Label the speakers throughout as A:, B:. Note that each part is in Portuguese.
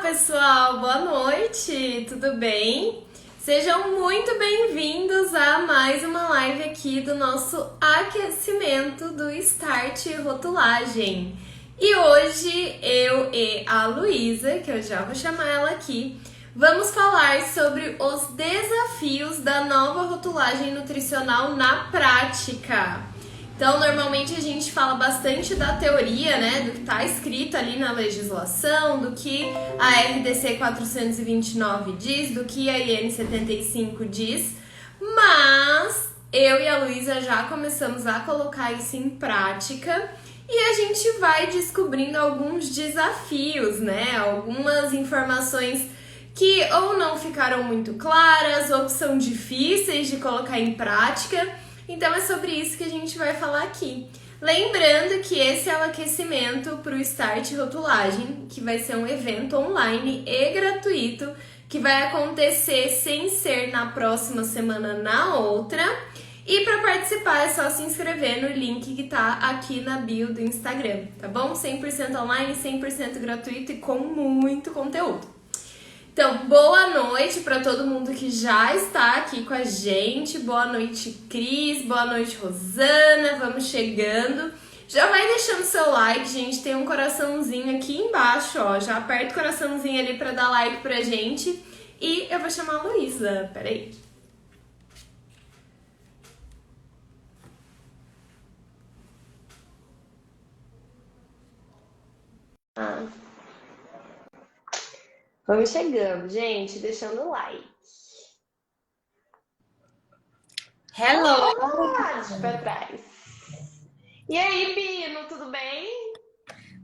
A: pessoal, boa noite, tudo bem? Sejam muito bem-vindos a mais uma live aqui do nosso aquecimento do Start Rotulagem. E hoje eu e a Luísa, que eu já vou chamar ela aqui, vamos falar sobre os desafios da nova rotulagem nutricional na prática. Então, normalmente a gente fala bastante da teoria, né, do que está escrito ali na legislação, do que a RDC 429 diz, do que a IN 75 diz, mas eu e a Luísa já começamos a colocar isso em prática e a gente vai descobrindo alguns desafios, né, algumas informações que ou não ficaram muito claras ou que são difíceis de colocar em prática. Então é sobre isso que a gente vai falar aqui. Lembrando que esse é o aquecimento para o Start Rotulagem, que vai ser um evento online e gratuito, que vai acontecer sem ser na próxima semana, na outra. E para participar é só se inscrever no link que tá aqui na bio do Instagram, tá bom? 100% online, 100% gratuito e com muito conteúdo. Então, boa noite para todo mundo que já está aqui com a gente. Boa noite, Cris. Boa noite, Rosana. Vamos chegando. Já vai deixando seu like, gente. Tem um coraçãozinho aqui embaixo, ó. Já aperta o coraçãozinho ali para dar like pra gente. E eu vou chamar a Luísa. Peraí. Vamos chegando, gente, deixando o like.
B: Hello!
A: Deixa pra trás. E aí, Bino, tudo bem?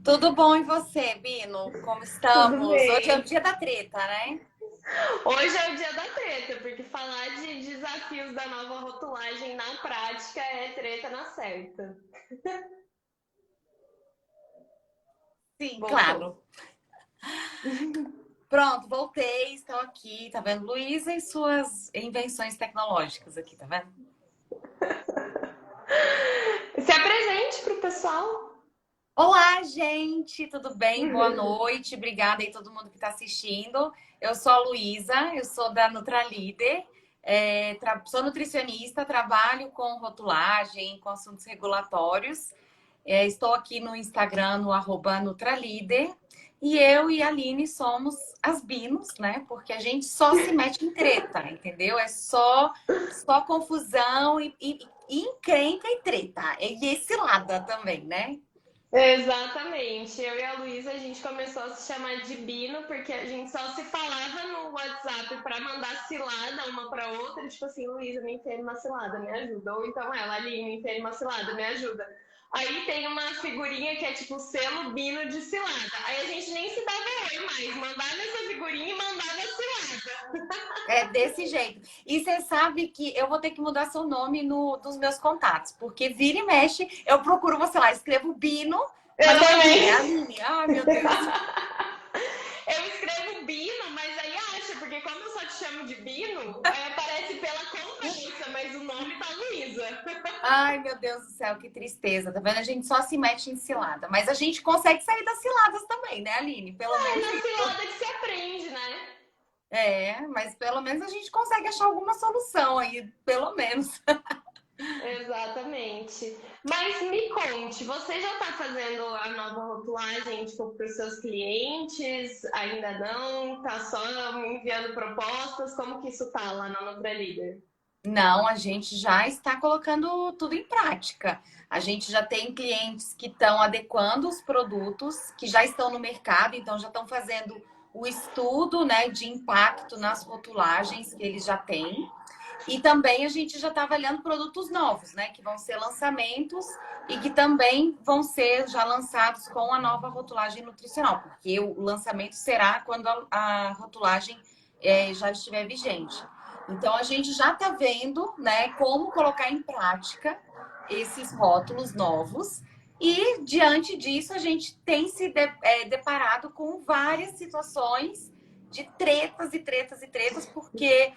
B: Tudo bom e você, Bino? Como estamos? Hoje é o dia da treta, né?
A: Hoje é o dia da treta, porque falar de desafios da nova rotulagem na prática é treta na certa.
B: Sim,
A: Voltou.
B: claro. Pronto, voltei, estou aqui, tá vendo? Luísa e suas invenções tecnológicas aqui, tá vendo?
A: Se apresente pro pessoal.
B: Olá, gente, tudo bem? Boa noite, obrigada aí todo mundo que está assistindo. Eu sou a Luísa, eu sou da Nutralíder, sou nutricionista, trabalho com rotulagem, com assuntos regulatórios. Estou aqui no Instagram, no @Nutralíder. E eu e a Aline somos as Binos, né? Porque a gente só se mete em treta, entendeu? É só confusão e encrenca e treta. E esse lado também, né?
A: Exatamente. Eu e a Luísa, a gente começou a se chamar de Bino, porque a gente só se falava no WhatsApp para mandar cilada uma para outra. Tipo assim, Luísa, me entende uma cilada, me ajuda. Ou então ela, Aline, me entende uma cilada, me ajuda. Aí tem uma figurinha que é tipo selo Bino de cilada. Aí a gente nem se dava oi mais. Mandava essa figurinha e mandava a cilada.
B: É desse jeito. E você sabe que eu vou ter que mudar seu nome dos meus contatos, porque vira e mexe, eu procuro você lá, escrevo Bino,
A: Eu
B: mas não é
A: também.
B: Aline, é Aline. Ai, meu Deus.
A: Eu escrevo Bino, mas aí acha, porque como eu só te chamo de Bino, aparece pela conversa, mas o nome tá Luísa.
B: Ai, meu Deus do céu, que tristeza. Tá vendo? A gente só se mete em cilada. Mas a gente consegue sair das ciladas também, né, Aline? Pelo
A: É
B: menos
A: na
B: isso.
A: cilada que se aprende, né?
B: Mas pelo menos a gente consegue achar alguma solução aí, pelo menos.
A: Exatamente. Mas me conte, você já está fazendo a nova rotulagem, tipo, para os seus clientes? Ainda não? Tá só enviando propostas? Como que isso tá lá na Nutralíder?
B: Não, a gente já está colocando tudo em prática. A gente já tem clientes que estão adequando os produtos, que já estão no mercado, então já estão fazendo o estudo, né, de impacto nas rotulagens que eles já têm. E também a gente já está avaliando produtos novos, né? Que vão ser lançamentos e que também vão ser já lançados com a nova rotulagem nutricional, porque o lançamento será quando a rotulagem já estiver vigente. Então a gente já está vendo, né, como colocar em prática esses rótulos novos. E diante disso a gente tem se deparado com várias situações de tretas e tretas e tretas, porque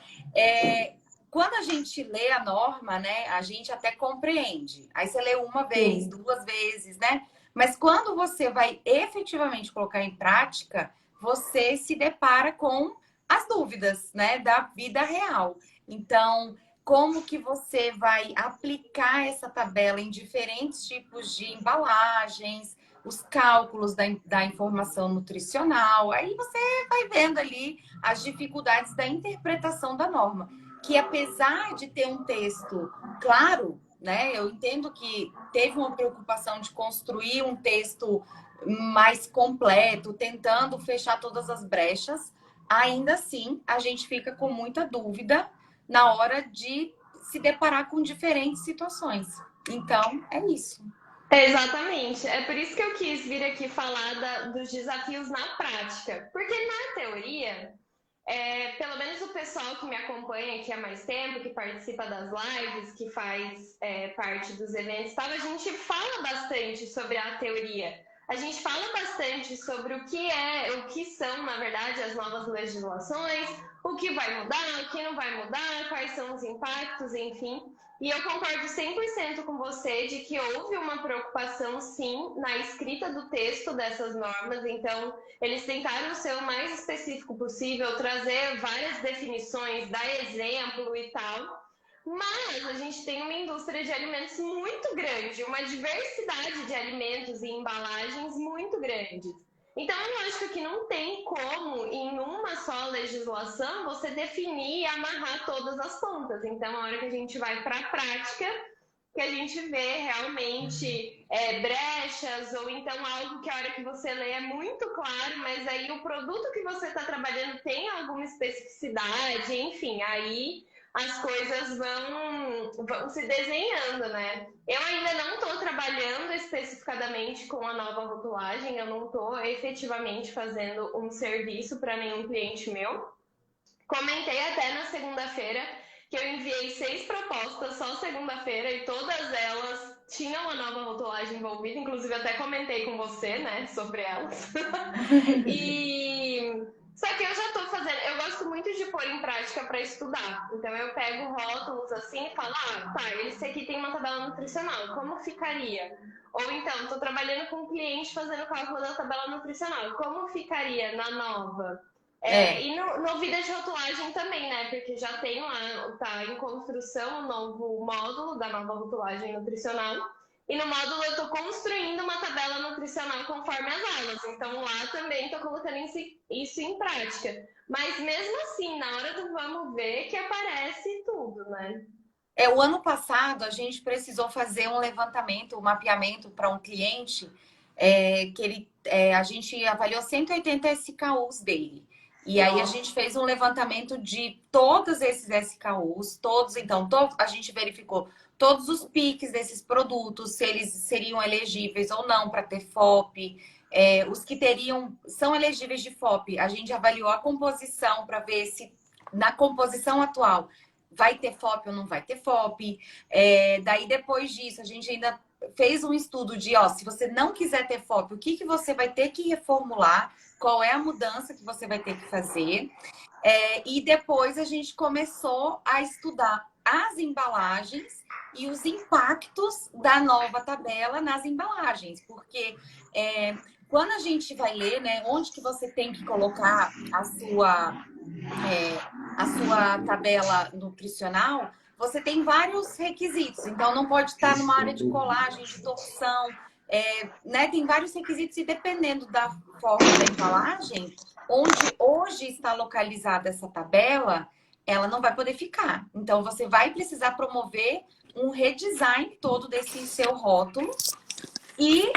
B: quando a gente lê a norma, né, a gente até compreende. Aí você lê uma vez,
A: Sim.
B: duas vezes, né? Mas quando você vai efetivamente colocar em prática, você se depara com as dúvidas, né, da vida real. Então, como que você vai aplicar essa tabela em diferentes tipos de embalagens, os cálculos da informação nutricional. Aí você vai vendo ali as dificuldades da interpretação da norma, que apesar de ter um texto claro, né, eu entendo que teve uma preocupação de construir um texto mais completo, tentando fechar todas as brechas, ainda assim a gente fica com muita dúvida na hora de se deparar com diferentes situações. Então, é isso.
A: Exatamente. É por isso que eu quis vir aqui falar dos desafios na prática. Porque na teoria, pelo menos o pessoal que me acompanha aqui há mais tempo, que participa das lives, que faz parte dos eventos, tal, a gente fala bastante sobre a teoria. A gente fala bastante sobre o que são, na verdade, as novas legislações, o que vai mudar, o que não vai mudar, quais são os impactos, enfim. E eu concordo 100% com você de que houve uma preocupação, sim, na escrita do texto dessas normas. Então, eles tentaram ser o mais específico possível, trazer várias definições, dar exemplo e tal. Mas a gente tem uma indústria de alimentos muito grande, uma diversidade de alimentos e embalagens muito grande. Então, eu acho que não tem como, em uma só legislação, você definir e amarrar todas as pontas. Então, a hora que a gente vai para a prática, que a gente vê realmente brechas, ou então algo que a hora que você lê é muito claro, mas aí o produto que você está trabalhando tem alguma especificidade, enfim, aí as coisas vão se desenhando, né? Eu ainda não estou trabalhando especificadamente com a nova rotulagem, eu não estou efetivamente fazendo um serviço para nenhum cliente meu. Comentei até na segunda-feira que eu enviei 6 propostas só segunda-feira e todas elas tinham a nova rotulagem envolvida, inclusive até comentei com você, né, sobre elas. E só que eu já estou fazendo, eu gosto muito de pôr em prática para estudar. Então eu pego rótulos assim e falo, tá, esse aqui tem uma tabela nutricional, como ficaria? Ou então, estou trabalhando com um cliente fazendo cálculo da tabela nutricional, como ficaria na nova? E no Vida de Rotulagem também, né? Porque já tem lá, tá em construção o novo módulo da nova rotulagem nutricional. E no módulo eu estou construindo uma tabela nutricional conforme as aulas. Então lá também estou colocando isso em prática. Mas mesmo assim, na hora do vamos ver, que aparece tudo, né?
B: O ano passado a gente precisou fazer um levantamento, um mapeamento para um cliente a gente avaliou 180 SKUs dele. E aí a gente fez um levantamento de todos esses SKUs, a gente verificou todos os piques desses produtos, se eles seriam elegíveis ou não para ter FOP. Os que são elegíveis de FOP, a gente avaliou a composição para ver se na composição atual vai ter FOP ou não vai ter FOP. Daí, depois disso, a gente ainda fez um estudo de, se você não quiser ter FOP, o que você vai ter que reformular, qual é a mudança que você vai ter que fazer. E depois a gente começou a estudar as embalagens e os impactos da nova tabela nas embalagens, porque quando a gente vai ler, né, onde que você tem que colocar a sua tabela nutricional, você tem vários requisitos. Então, não pode estar numa área de colagem, de torção, né? Tem vários requisitos e dependendo da forma da embalagem, onde hoje está localizada essa tabela, ela não vai poder ficar. Então, você vai precisar promover um redesign todo desse seu rótulo e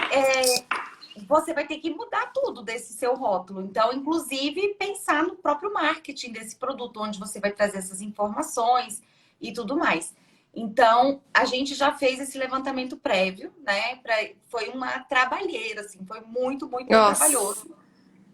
B: você vai ter que mudar tudo desse seu rótulo. Então, inclusive, pensar no próprio marketing desse produto, onde você vai trazer essas informações e tudo mais. Então, a gente já fez esse levantamento prévio, né? Foi uma trabalheira, assim, foi muito, muito trabalhoso.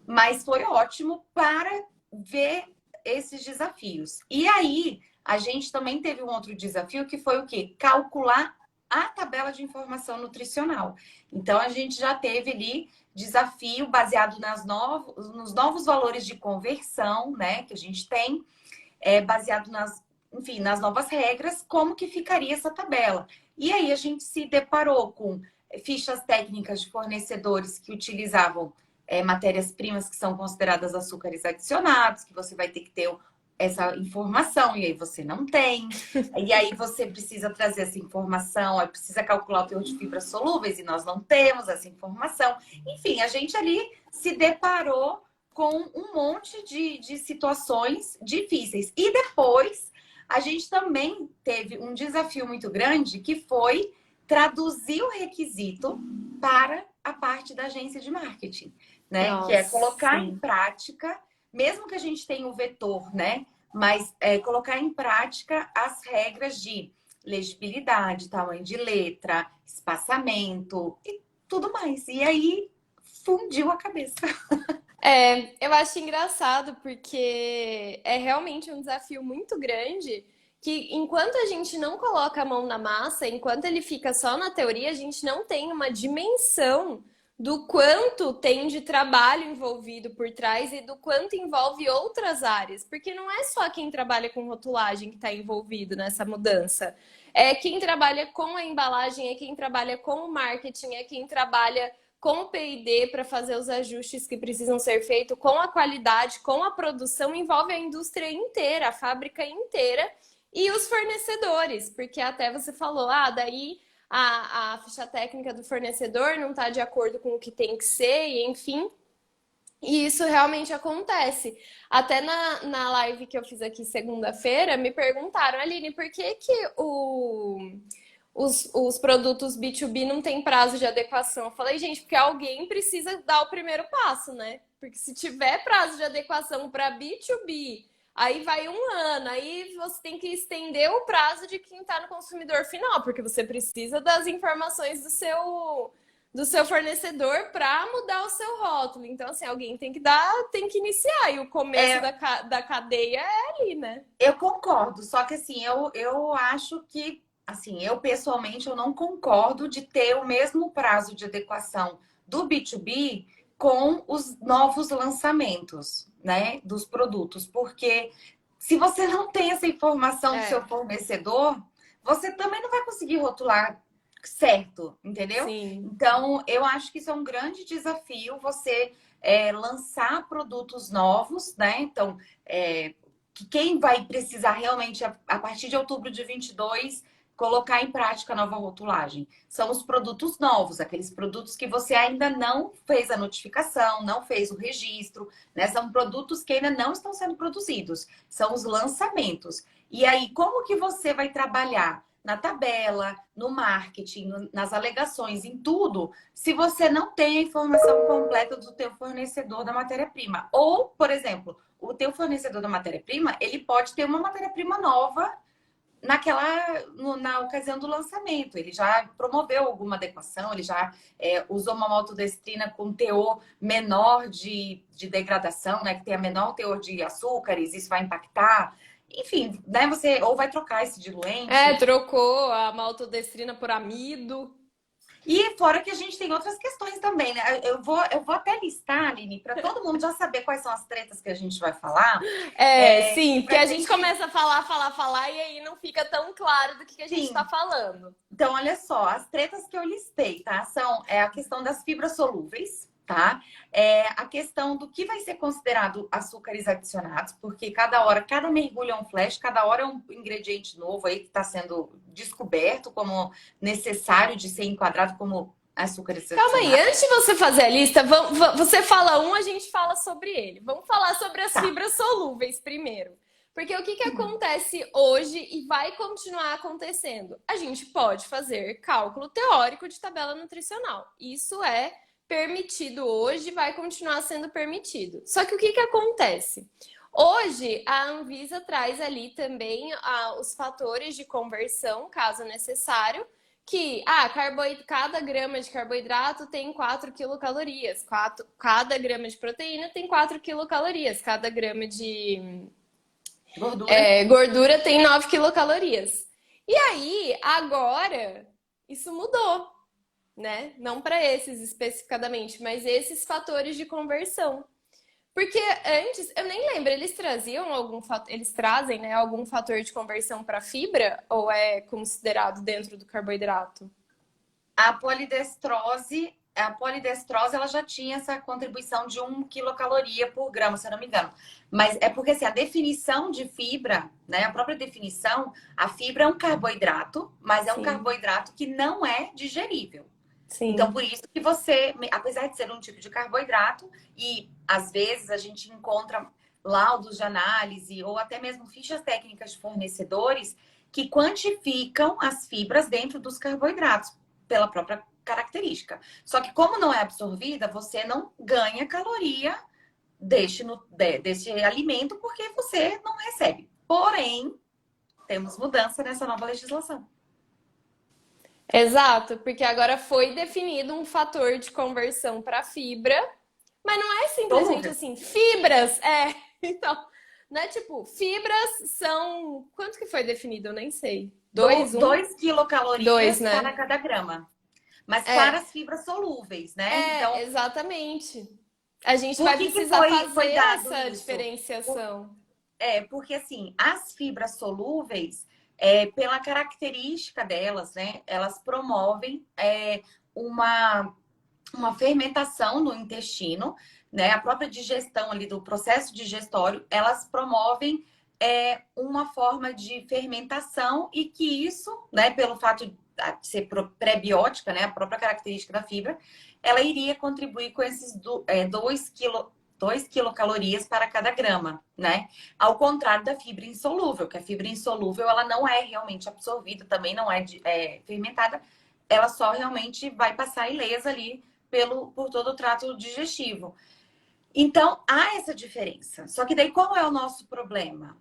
B: Mas foi ótimo para ver esses desafios. E aí, a gente também teve um outro desafio, que foi o quê? Calcular a tabela de informação nutricional. Então, a gente já teve ali desafio baseado nos novos valores de conversão, né, que a gente tem, baseado nas novas regras, como que ficaria essa tabela. E aí, a gente se deparou com fichas técnicas de fornecedores que utilizavam matérias-primas que são consideradas açúcares adicionados, que você vai ter que ter essa informação, e aí você não tem. E aí você precisa trazer essa informação, aí precisa calcular o teor de fibras solúveis, e nós não temos essa informação. Enfim, a gente ali se deparou com um monte de situações difíceis. E depois, a gente também teve um desafio muito grande, que foi traduzir o requisito para a parte da agência de marketing, né?
A: Nossa,
B: que é colocar
A: sim.
B: em prática, mesmo que a gente tenha o vetor, né? Mas colocar em prática as regras de legibilidade, tamanho de letra, espaçamento e tudo mais. E aí fundiu a cabeça.
A: Eu acho engraçado porque é realmente um desafio muito grande que enquanto a gente não coloca a mão na massa, enquanto ele fica só na teoria, a gente não tem uma dimensão do quanto tem de trabalho envolvido por trás e do quanto envolve outras áreas, porque não é só quem trabalha com rotulagem que está envolvido nessa mudança. É quem trabalha com a embalagem, é quem trabalha com o marketing, é quem trabalha com o P&D para fazer os ajustes que precisam ser feitos, com a qualidade, com a produção, envolve a indústria inteira, a fábrica inteira e os fornecedores, porque até você falou, daí a ficha técnica do fornecedor não está de acordo com o que tem que ser, e enfim. E isso realmente acontece. Até na live que eu fiz aqui segunda-feira, me perguntaram, Aline, por que os produtos B2B não têm prazo de adequação? Eu falei, gente, porque alguém precisa dar o primeiro passo, né? Porque se tiver prazo de adequação para B2B, aí vai um ano, aí você tem que estender o prazo de quem está no consumidor final, porque você precisa das informações do seu fornecedor para mudar o seu rótulo. Então, assim, alguém tem que iniciar, e o começo da cadeia é ali, né?
B: Eu concordo, só que assim, eu acho que, assim, eu pessoalmente eu não concordo de ter o mesmo prazo de adequação do B2B com os novos lançamentos, né, dos produtos, porque se você não tem essa informação do seu fornecedor, você também não vai conseguir rotular certo, entendeu?
A: Sim.
B: Então, eu acho que isso é um grande desafio, você lançar produtos novos, né? Então, que quem vai precisar realmente, a partir de outubro de 22, colocar em prática a nova rotulagem são os produtos novos, aqueles produtos que você ainda não fez a notificação, não fez o registro, né? São produtos que ainda não estão sendo produzidos, são os lançamentos. E aí, como que você vai trabalhar na tabela, no marketing, nas alegações, em tudo, se você não tem a informação completa do teu fornecedor da matéria-prima? Ou, por exemplo, o teu fornecedor da matéria-prima, ele pode ter uma matéria-prima nova na ocasião do lançamento. Ele já promoveu alguma adequação, ele já usou uma maltodestrina com teor menor de degradação, né? Que tenha menor teor de açúcares, isso vai impactar. Enfim, né? Você ou vai trocar esse diluente.
A: Trocou a maltodestrina por amido.
B: E fora que a gente tem outras questões também, né? Eu vou até listar, Aline, para todo mundo já saber quais são as tretas que a gente vai falar.
A: Sim, porque a gente começa a falar, e aí não fica tão claro do que a gente está falando.
B: Então, olha só, as tretas que eu listei, tá? São a questão das fibras solúveis, tá? A questão do que vai ser considerado açúcares adicionados, porque cada mergulho é um flash, cada hora é um ingrediente novo aí que está sendo descoberto como necessário de ser enquadrado como açúcares adicionados.
A: Calma aí, antes de você fazer a lista, você fala a gente fala sobre ele. Vamos falar sobre as fibras solúveis primeiro. Porque o que acontece hoje e vai continuar acontecendo? A gente pode fazer cálculo teórico de tabela nutricional. Isso é permitido hoje, vai continuar sendo permitido. Só que o que acontece? Hoje, a Anvisa traz ali também os fatores de conversão, caso necessário, que cada grama de carboidrato tem 4 quilocalorias, cada grama de proteína tem 4 quilocalorias, cada grama de gordura tem 9 quilocalorias. E aí, agora, isso mudou, né? Não para esses especificadamente, mas esses fatores de conversão. Porque antes, eu nem lembro, eles traziam eles trazem, né, algum fator de conversão para fibra ou é considerado dentro do carboidrato?
B: A polidestrose a polidestrose ela já tinha essa contribuição de 1 quilocaloria por grama, se eu não me engano. Mas é porque assim, a definição de fibra, né? A própria definição, a fibra é um carboidrato, mas é um
A: Sim,
B: carboidrato que não é digerível. Então,
A: sim.
B: por isso que você, apesar de ser um tipo de carboidrato, e às vezes a gente encontra laudos de análise ou até mesmo fichas técnicas de fornecedores que quantificam as fibras dentro dos carboidratos pela própria característica. Só que como não é absorvida, você não ganha caloria desse alimento porque você não recebe. Porém, temos mudança nessa nova legislação.
A: Exato, porque agora foi definido um fator de conversão para fibra, mas não é simplesmente
B: Solúvel.
A: assim, fibras, é. Então, não é tipo, fibras são. Quanto que foi definido? Eu nem sei. Dois, um?
B: 2
A: Dois,
B: quilocalorias para
A: né?
B: cada grama. Mas para
A: É,
B: as fibras solúveis, né?
A: é,
B: Então,
A: exatamente. A gente
B: por
A: vai
B: que
A: precisar
B: foi
A: fazer
B: dado
A: essa
B: isso?
A: diferenciação.
B: Porque assim, as fibras solúveis, pela característica delas, né? Elas promovem uma, uma fermentação no intestino, né? A própria digestão ali do processo digestório, elas promovem uma forma de fermentação e que isso, né? Pelo fato de ser pré-biótica, né? A própria característica da fibra, ela iria contribuir com esses 2 quilocalorias para cada grama, né? Ao contrário da fibra insolúvel, que a fibra insolúvel ela não é realmente absorvida, também não é fermentada, ela só realmente vai passar ilesa ali por todo o trato digestivo. Então, há essa diferença. Só que daí qual é o nosso problema?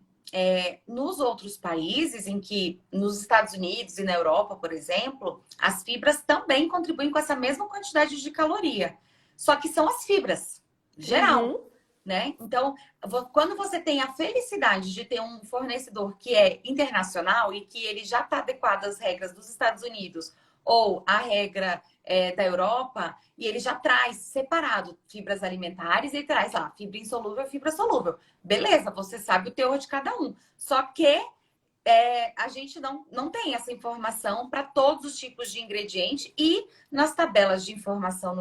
B: Nos outros países, em que nos Estados Unidos e na Europa, por exemplo, as fibras também contribuem com essa mesma quantidade de caloria. Só que são as fibras, geral,
A: Uhum.
B: né? Então, quando você tem a felicidade de ter um fornecedor que é internacional e que ele já está adequado às regras dos Estados Unidos ou à regra da Europa, e ele já traz separado fibras alimentares, ele traz lá fibra insolúvel e fibra solúvel. Beleza, você sabe o teor de cada um. Só que a gente não tem essa informação para todos os tipos de ingrediente e nas tabelas de informação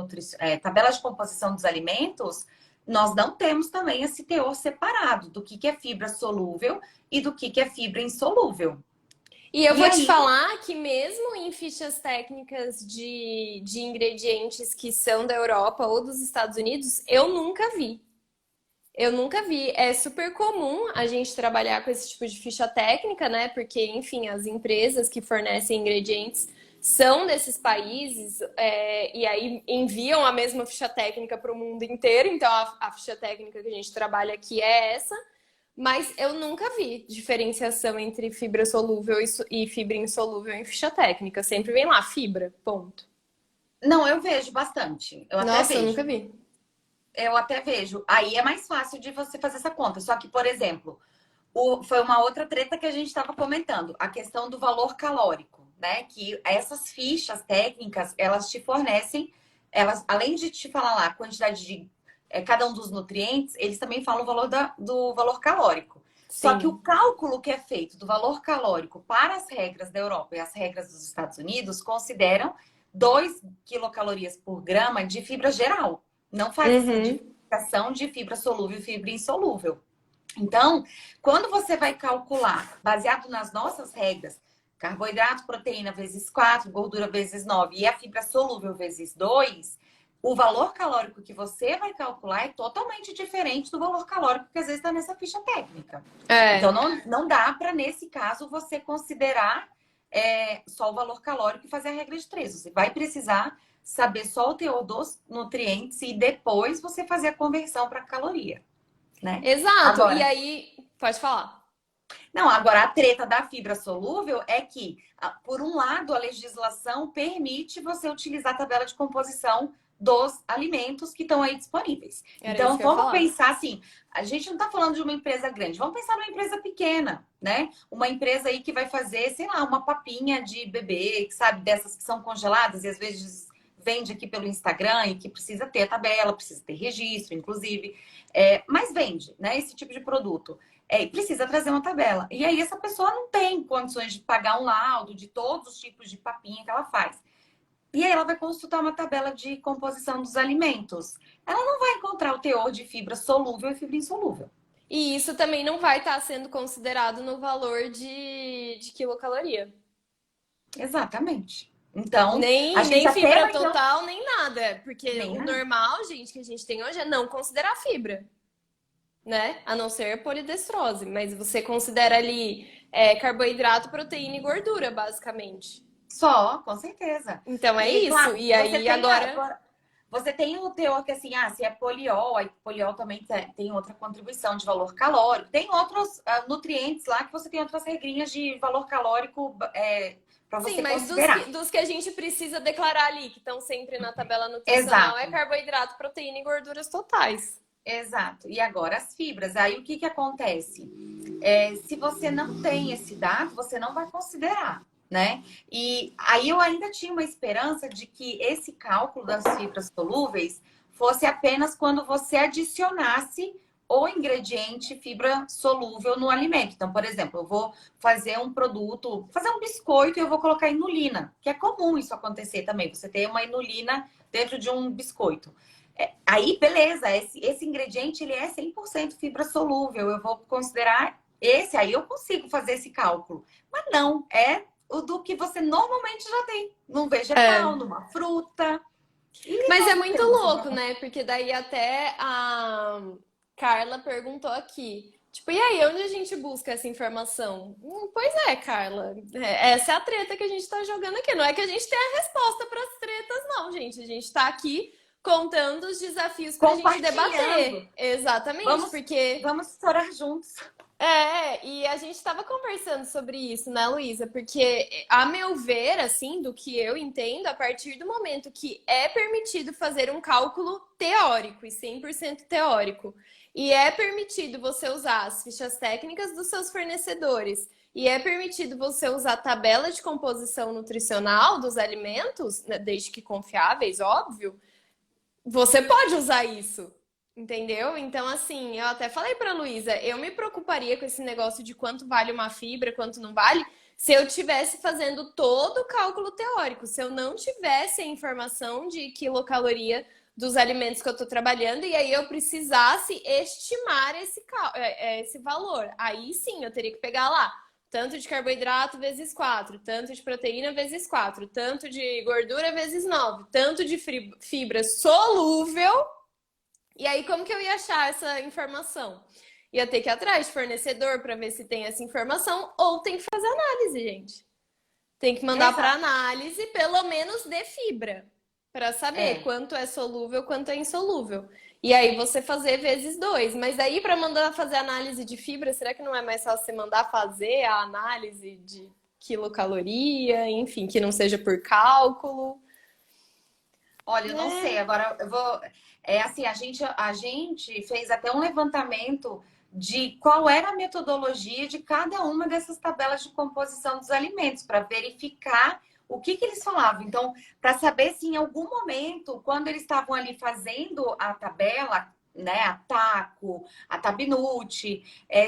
B: tabelas de composição dos alimentos, nós não temos também esse teor separado do que é fibra solúvel e do que é fibra insolúvel.
A: E eu
B: E
A: vou te
B: aí,
A: falar que mesmo em fichas técnicas de ingredientes que são da Europa ou dos Estados Unidos, eu nunca vi. Eu nunca vi. É super comum a gente trabalhar com esse tipo de ficha técnica, né? Porque, enfim, as empresas que fornecem ingredientes são desses países, e aí enviam a mesma ficha técnica para o mundo inteiro. Então, a ficha técnica que a gente trabalha aqui é essa. Mas eu nunca vi diferenciação entre fibra solúvel e fibra insolúvel em ficha técnica. Sempre vem lá, fibra, ponto.
B: não, eu vejo bastante. Eu até
A: Nossa, eu nunca
B: vejo.
A: vi.
B: Eu até vejo. Aí é mais fácil de você fazer essa conta. Só que, por exemplo, foi uma outra treta que a gente estava comentando, a questão do valor calórico, né? Que essas fichas técnicas, elas te fornecem, elas, além de te falar lá a quantidade de cada um dos nutrientes, eles também falam o valor do valor calórico. Só que o
A: Sim.
B: cálculo que é feito do valor calórico para as regras da Europa e as regras dos Estados Unidos consideram 2 quilocalorias por grama de fibra geral. Não faz essa
A: Uhum.
B: diferenciação de fibra solúvel e fibra insolúvel. Então, quando você vai calcular, baseado nas nossas regras, carboidrato, proteína vezes 4, gordura vezes 9 e a fibra solúvel vezes 2, o valor calórico que você vai calcular é totalmente diferente do valor calórico que às vezes está nessa ficha técnica. Então,
A: É.
B: não dá para, nesse caso, você considerar só o valor calórico e fazer a regra de 3. Você vai precisar saber só o teor dos nutrientes e depois você fazer a conversão para caloria, né?
A: Exato. E
B: Agora,
A: aí, pode falar.
B: não, agora a treta da fibra solúvel é que, por um lado, a legislação permite você utilizar a tabela de composição dos alimentos que estão aí disponíveis.
A: Era isso
B: Então,
A: que eu ia
B: vamos
A: falar.
B: pensar assim, a gente não está falando de uma empresa grande, vamos pensar numa empresa pequena, né? Uma empresa aí que vai fazer, sei lá, uma papinha de bebê, sabe, dessas que são congeladas e às vezes vende aqui pelo Instagram e que precisa ter a tabela, precisa ter registro, inclusive, mas vende, né, esse tipo de produto. E precisa trazer uma tabela. E aí essa pessoa não tem condições de pagar um laudo de todos os tipos de papinha que ela faz. E aí ela vai consultar uma tabela de composição dos alimentos. Ela não vai encontrar o teor de fibra solúvel e fibra insolúvel.
A: E isso também não vai estar sendo considerado no valor de quilocaloria.
B: Exatamente. Então, a
A: Nem
B: gente até
A: fibra
B: vai ter
A: total, nem nada. Porque
B: nem
A: o
B: nada.
A: normal, gente, que a gente tem hoje é não considerar fibra, né? A não ser polidestrose. Mas você considera ali carboidrato, proteína e gordura, basicamente.
B: Só, com certeza.
A: Então é
B: E,
A: isso.
B: claro,
A: E aí agora.
B: você tem o teor que, assim, se é poliol, aí poliol também tem outra contribuição de valor calórico. Tem outros nutrientes lá que você tem outras regrinhas de valor calórico para
A: Sim,
B: você
A: mas
B: considerar.
A: dos que a gente precisa declarar ali, que estão sempre na tabela nutricional, é
B: Exato,
A: carboidrato, proteína e gorduras totais.
B: exato. E agora as fibras. Aí o que que acontece? Se você não tem esse dado, você não vai considerar, né? E aí eu ainda tinha uma esperança de que esse cálculo das fibras solúveis fosse apenas quando você adicionasse o ingrediente fibra solúvel no alimento. Então, por exemplo, eu vou fazer um produto, fazer um biscoito e eu vou colocar inulina, que é comum isso acontecer também. Você tem uma inulina dentro de um biscoito. Aí, beleza, esse ingrediente ele é 100% fibra solúvel. Eu vou considerar esse, aí eu consigo fazer esse cálculo. Mas não, é o do que você normalmente já tem. Num vegetal, numa fruta. E
A: Mas
B: nós
A: é
B: não
A: muito
B: temos
A: louco,
B: informação.
A: né? Porque daí até a Carla perguntou aqui. Tipo, e aí, onde a gente busca essa informação? Pois é, Carla. Essa é a treta que a gente tá jogando aqui. Não é que a gente tem a resposta para as tretas, não, gente. A gente tá aqui contando os desafios pra gente debater.
B: Compartilhando.
A: Exatamente, porque
B: Vamos estourar juntos.
A: e a gente estava conversando sobre isso, né, Luísa? Porque, a meu ver, assim, do que eu entendo, a partir do momento que é permitido fazer um cálculo teórico e 100% teórico, e é permitido você usar as fichas técnicas dos seus fornecedores, e é permitido você usar a tabela de composição nutricional dos alimentos, né, desde que confiáveis, óbvio, você pode usar isso. Entendeu? Então, assim, eu até falei pra Luísa, eu me preocuparia com esse negócio de quanto vale uma fibra, quanto não vale, se eu tivesse fazendo todo o cálculo teórico, se eu não tivesse a informação de quilocaloria dos alimentos que eu tô trabalhando, e aí eu precisasse estimar esse valor. Aí sim, eu teria que pegar lá, tanto de carboidrato vezes 4, tanto de proteína vezes 4, tanto de gordura vezes 9, tanto de fibra solúvel. E aí, como que eu ia achar essa informação? Ia ter que ir atrás de fornecedor para ver se tem essa informação, ou tem que fazer análise, gente. Tem que mandar para análise, pelo menos de fibra, para saber quanto é solúvel, quanto é insolúvel. E aí você fazer vezes 2. Mas daí, para mandar fazer análise de fibra, será que não é mais fácil você mandar fazer a análise de quilocaloria, enfim, que não seja por cálculo?
B: Olha, eu não sei. Agora eu vou. Assim, a gente fez até um levantamento de qual era a metodologia de cada uma dessas tabelas de composição dos alimentos, para verificar o que eles falavam. Então, para saber se em algum momento, quando eles estavam ali fazendo a tabela, né, a Taco, a Tabinute,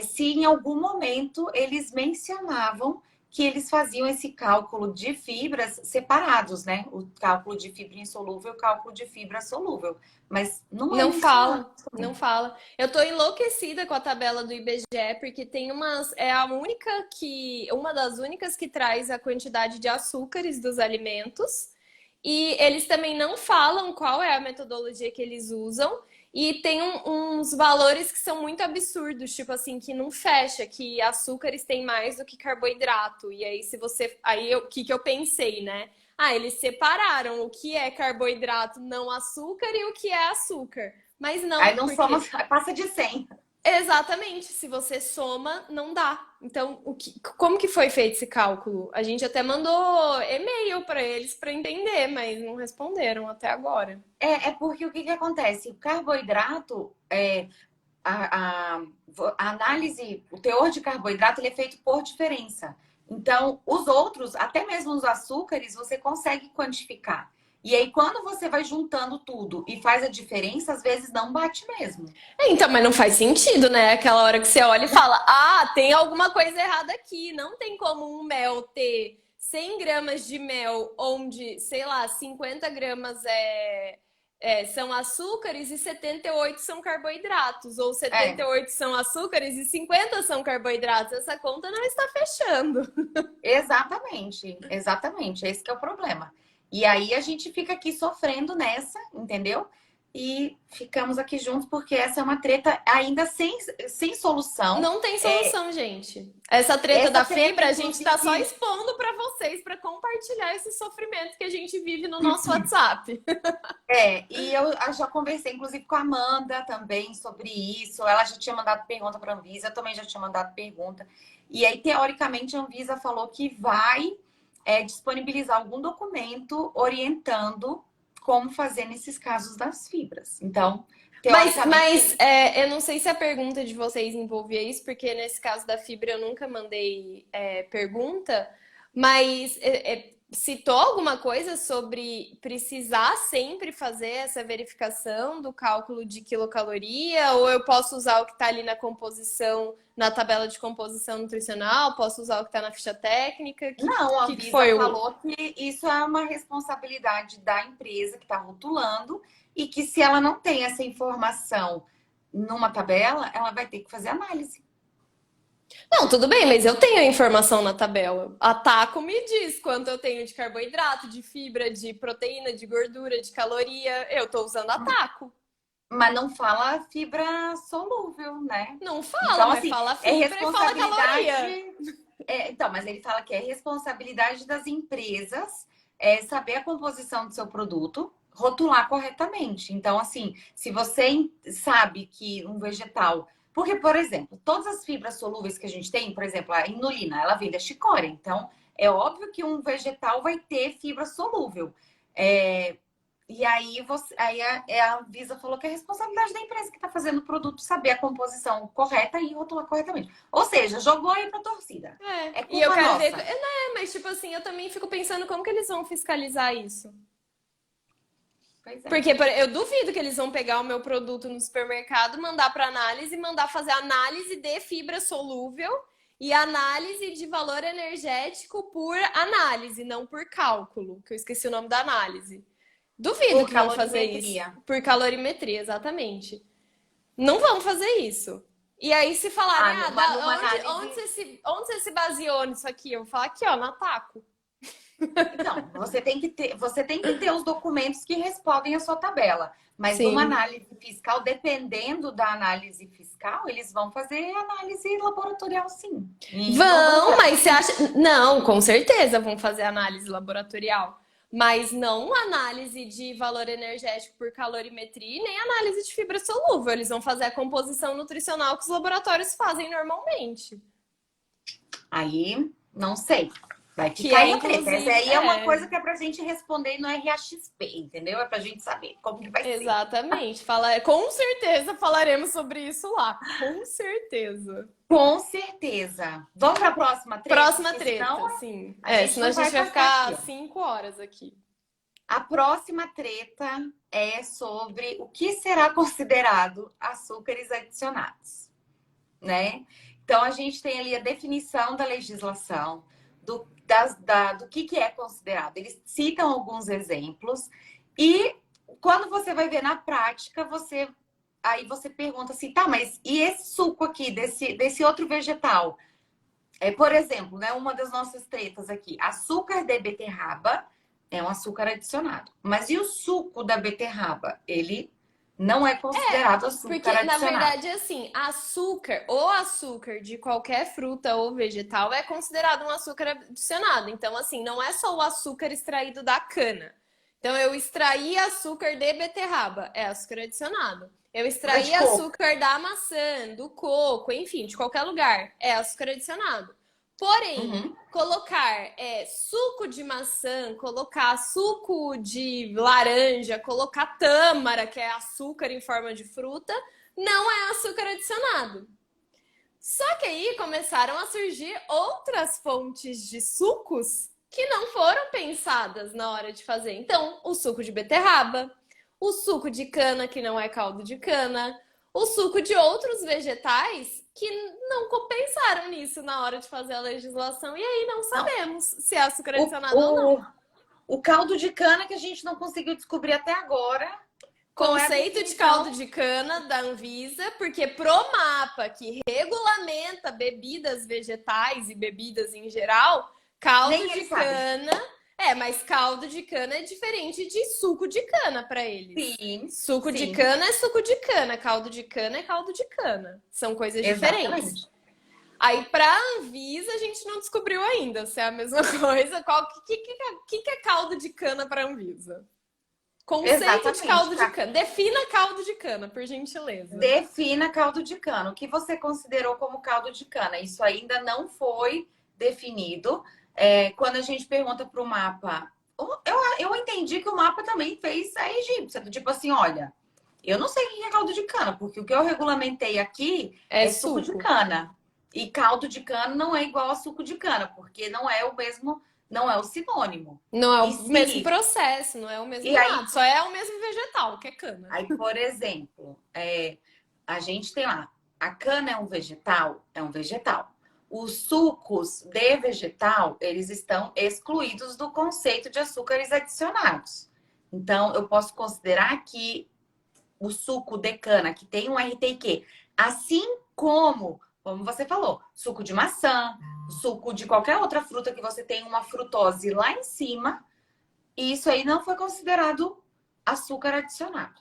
B: se em algum momento eles mencionavam que eles faziam esse cálculo de fibras separados, né? O cálculo de fibra insolúvel e o cálculo de fibra solúvel. Mas
A: não fala, não fala. Eu tô enlouquecida com a tabela do IBGE, porque tem umas. Uma das únicas que traz a quantidade de açúcares dos alimentos. E eles também não falam qual é a metodologia que eles usam. E tem uns valores que são muito absurdos, tipo assim, que não fecha, que açúcares têm mais do que carboidrato. E aí, se você. O que eu pensei, né? Eles separaram o que é carboidrato não açúcar e o que é açúcar. Mas não.
B: Aí não soma, passa de 100.
A: Exatamente. Se você soma, não dá. Então, como que foi feito esse cálculo? A gente até mandou e-mail para eles para entender, mas não responderam até agora.
B: Porque o que acontece? O carboidrato, a análise, o teor de carboidrato, ele é feito por diferença. Então, os outros, até mesmo os açúcares, você consegue quantificar. E aí, quando você vai juntando tudo e faz a diferença, às vezes não bate mesmo.
A: Então, mas não faz sentido, né? Aquela hora que você olha e fala, tem alguma coisa errada aqui. Não tem como um mel ter 100 gramas de mel, onde, sei lá, 50 gramas são açúcares e 78 são carboidratos, ou
B: É,
A: 78 são açúcares e 50 são carboidratos. Essa conta não está fechando.
B: exatamente, exatamente. Esse que é o problema. E aí a gente fica aqui sofrendo nessa, entendeu? E ficamos aqui juntos porque essa é uma treta ainda sem solução.
A: Não tem solução, gente. Essa treta
B: Essa
A: da
B: treta,
A: fibra, a gente tá só
B: inclusive,
A: expondo para vocês, para compartilhar esse sofrimento que a gente vive no nosso WhatsApp.
B: e eu já conversei, inclusive, com a Amanda também sobre isso. Ela já tinha mandado pergunta para a Anvisa, eu também já tinha mandado pergunta. E aí, teoricamente, a Anvisa falou que vai disponibilizar algum documento orientando como fazer nesses casos das fibras. Então,
A: Mas
B: teoricamente.
A: eu não sei se a pergunta de vocês envolvia isso, porque nesse caso da fibra eu nunca mandei pergunta, mas citou alguma coisa sobre precisar sempre fazer essa verificação do cálculo de quilocaloria, ou eu posso usar o que está ali na composição, na tabela de composição nutricional, posso usar o que está na ficha técnica?
B: Não, a
A: Que
B: Anvisa
A: foi o.
B: falou que isso é uma responsabilidade da empresa que está rotulando e que se ela não tem essa informação numa tabela, ela vai ter que fazer análise.
A: Não, tudo bem, mas eu tenho a informação na tabela. A Taco me diz quanto eu tenho de carboidrato, de fibra, de proteína, de gordura, de caloria. Eu tô usando a Taco.
B: Mas não fala fibra solúvel, né?
A: Não fala,
B: Então,
A: mas
B: assim,
A: fala
B: é
A: fibra e fala caloria.
B: responsabilidade. Então, mas ele fala que é responsabilidade das empresas saber a composição do seu produto, rotular corretamente. Então, assim, se você sabe que um vegetal. Porque, por exemplo, todas as fibras solúveis que a gente tem, por exemplo, a inulina, ela vem da chicória. Então, é óbvio que um vegetal vai ter fibra solúvel. É, e aí, a Anvisa falou que é responsabilidade da empresa que está fazendo o produto saber a composição correta e rotular corretamente. Ou seja, jogou aí para a torcida. É
A: E eu
B: culpa
A: quero ver.
B: nossa.
A: Mas tipo assim, eu também fico pensando como que eles vão fiscalizar isso.
B: Pois é.
A: Porque eu duvido que eles vão pegar o meu produto no supermercado, mandar para análise, mandar fazer análise de fibra solúvel e análise de valor energético por análise, não por cálculo, que eu esqueci o nome da análise. Duvido
B: Por
A: que vão fazer isso.
B: calorimetria.
A: Por calorimetria, exatamente. Não vão fazer isso. E aí, se falarem,
B: Numa
A: onde você se baseou nisso aqui? Eu vou falar aqui, ó, na Taco.
B: Então, você tem que ter os documentos que respondem a sua tabela. Mas numa
A: Sim.
B: análise fiscal, dependendo da análise fiscal, eles vão fazer análise laboratorial, sim. E
A: Vão, mas você acha. Não, com certeza vão fazer análise laboratorial. Mas não análise de valor energético por calorimetria e nem análise de fibra solúvel. Eles vão fazer a composição nutricional que os laboratórios fazem normalmente.
B: aí, não sei. Vai
A: Que
B: ficar
A: é,
B: aí a treta. Essa aí é uma
A: inclusive.
B: coisa que é pra gente responder no RHXP, entendeu? É pra gente saber como que vai ser.
A: Exatamente. Com certeza falaremos sobre isso lá. Com certeza.
B: Com certeza. Vamos pra próxima treta?
A: Próxima
B: Porque
A: treta,
B: senão
A: sim.
B: gente
A: Senão a
B: não
A: gente vai
B: passar
A: ficar
B: aqui, ó.
A: 5 horas aqui.
B: A próxima treta é sobre o que será considerado açúcares adicionados, né? Então, a gente tem ali a definição da legislação, do que é considerado. Eles citam alguns exemplos e quando você vai ver na prática, aí você pergunta assim, tá, mas e esse suco aqui, desse outro vegetal? Por exemplo, né, uma das nossas tretas aqui, açúcar de beterraba é um açúcar adicionado. Mas e o suco da beterraba? Ele não é considerado açúcar
A: Porque, na
B: adicionado.
A: verdade, assim, o açúcar de qualquer fruta ou vegetal é considerado um açúcar adicionado. Então, assim, não é só o açúcar extraído da cana. Então, eu extraí açúcar de beterraba, é açúcar adicionado. Eu extraí
B: De coco.
A: açúcar da maçã, do coco, enfim, de qualquer lugar, é açúcar adicionado. Porém, colocar suco de maçã, colocar suco de laranja, colocar tâmara, que é açúcar em forma de fruta, não é açúcar adicionado. Só que aí começaram a surgir outras fontes de sucos que não foram pensadas na hora de fazer. Então, o suco de beterraba, o suco de cana, que não é caldo de cana, o suco de outros vegetais que não compensaram nisso na hora de fazer a legislação. E aí não sabemos se é açúcar adicionado ou não.
B: O caldo de cana que a gente não conseguiu descobrir até agora.
A: Conceito de caldo de cana da Anvisa, porque pro mapa que regulamenta bebidas vegetais e bebidas em geral, caldo de cana... mas caldo de cana é diferente de suco de cana para eles.
B: Sim.
A: Suco de cana é suco de cana, caldo de cana é caldo de cana. São coisas diferentes. Aí, pra Anvisa, a gente não descobriu ainda se é a mesma coisa. O que é caldo de cana pra Anvisa? Conceito de caldo de cana. Defina caldo de cana, por gentileza.
B: Defina caldo de cana. O que você considerou como caldo de cana? Isso ainda não foi definido. Quando a gente pergunta para o mapa, eu entendi que o mapa também fez a egípcia. Tipo assim, olha, eu não sei o que é caldo de cana, porque o que eu regulamentei aqui é suco de cana. E caldo de cana não é igual a suco de cana, porque não é o mesmo, não é o sinônimo.
A: Não é o mesmo processo, não é o mesmo nada, só é o mesmo vegetal, que é cana.
B: Aí, por exemplo, a gente tem lá, a cana é um vegetal? É um vegetal. Os sucos de vegetal, eles estão excluídos do conceito de açúcares adicionados. Então, eu posso considerar que o suco de cana, que tem um RTQ, assim como você falou, suco de maçã, suco de qualquer outra fruta que você tem uma frutose lá em cima, e isso aí não foi considerado açúcar adicionado.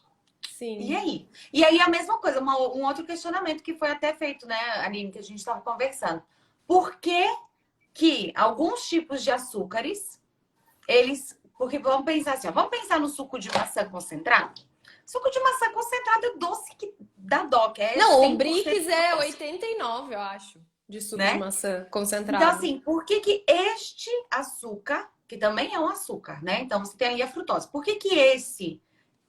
A: Sim.
B: E aí? E aí a mesma coisa, um outro questionamento que foi até feito, né, Aline, que a gente estava conversando. Por que alguns tipos de açúcares, porque vamos pensar assim, vamos pensar no suco de maçã concentrado? Suco de maçã concentrado é doce que dá dó.
A: Não, o Brix é 89, eu acho, de suco de maçã concentrado.
B: Então, assim, por que este açúcar, que também é um açúcar, né? Então, você tem aí a frutose. Por que esse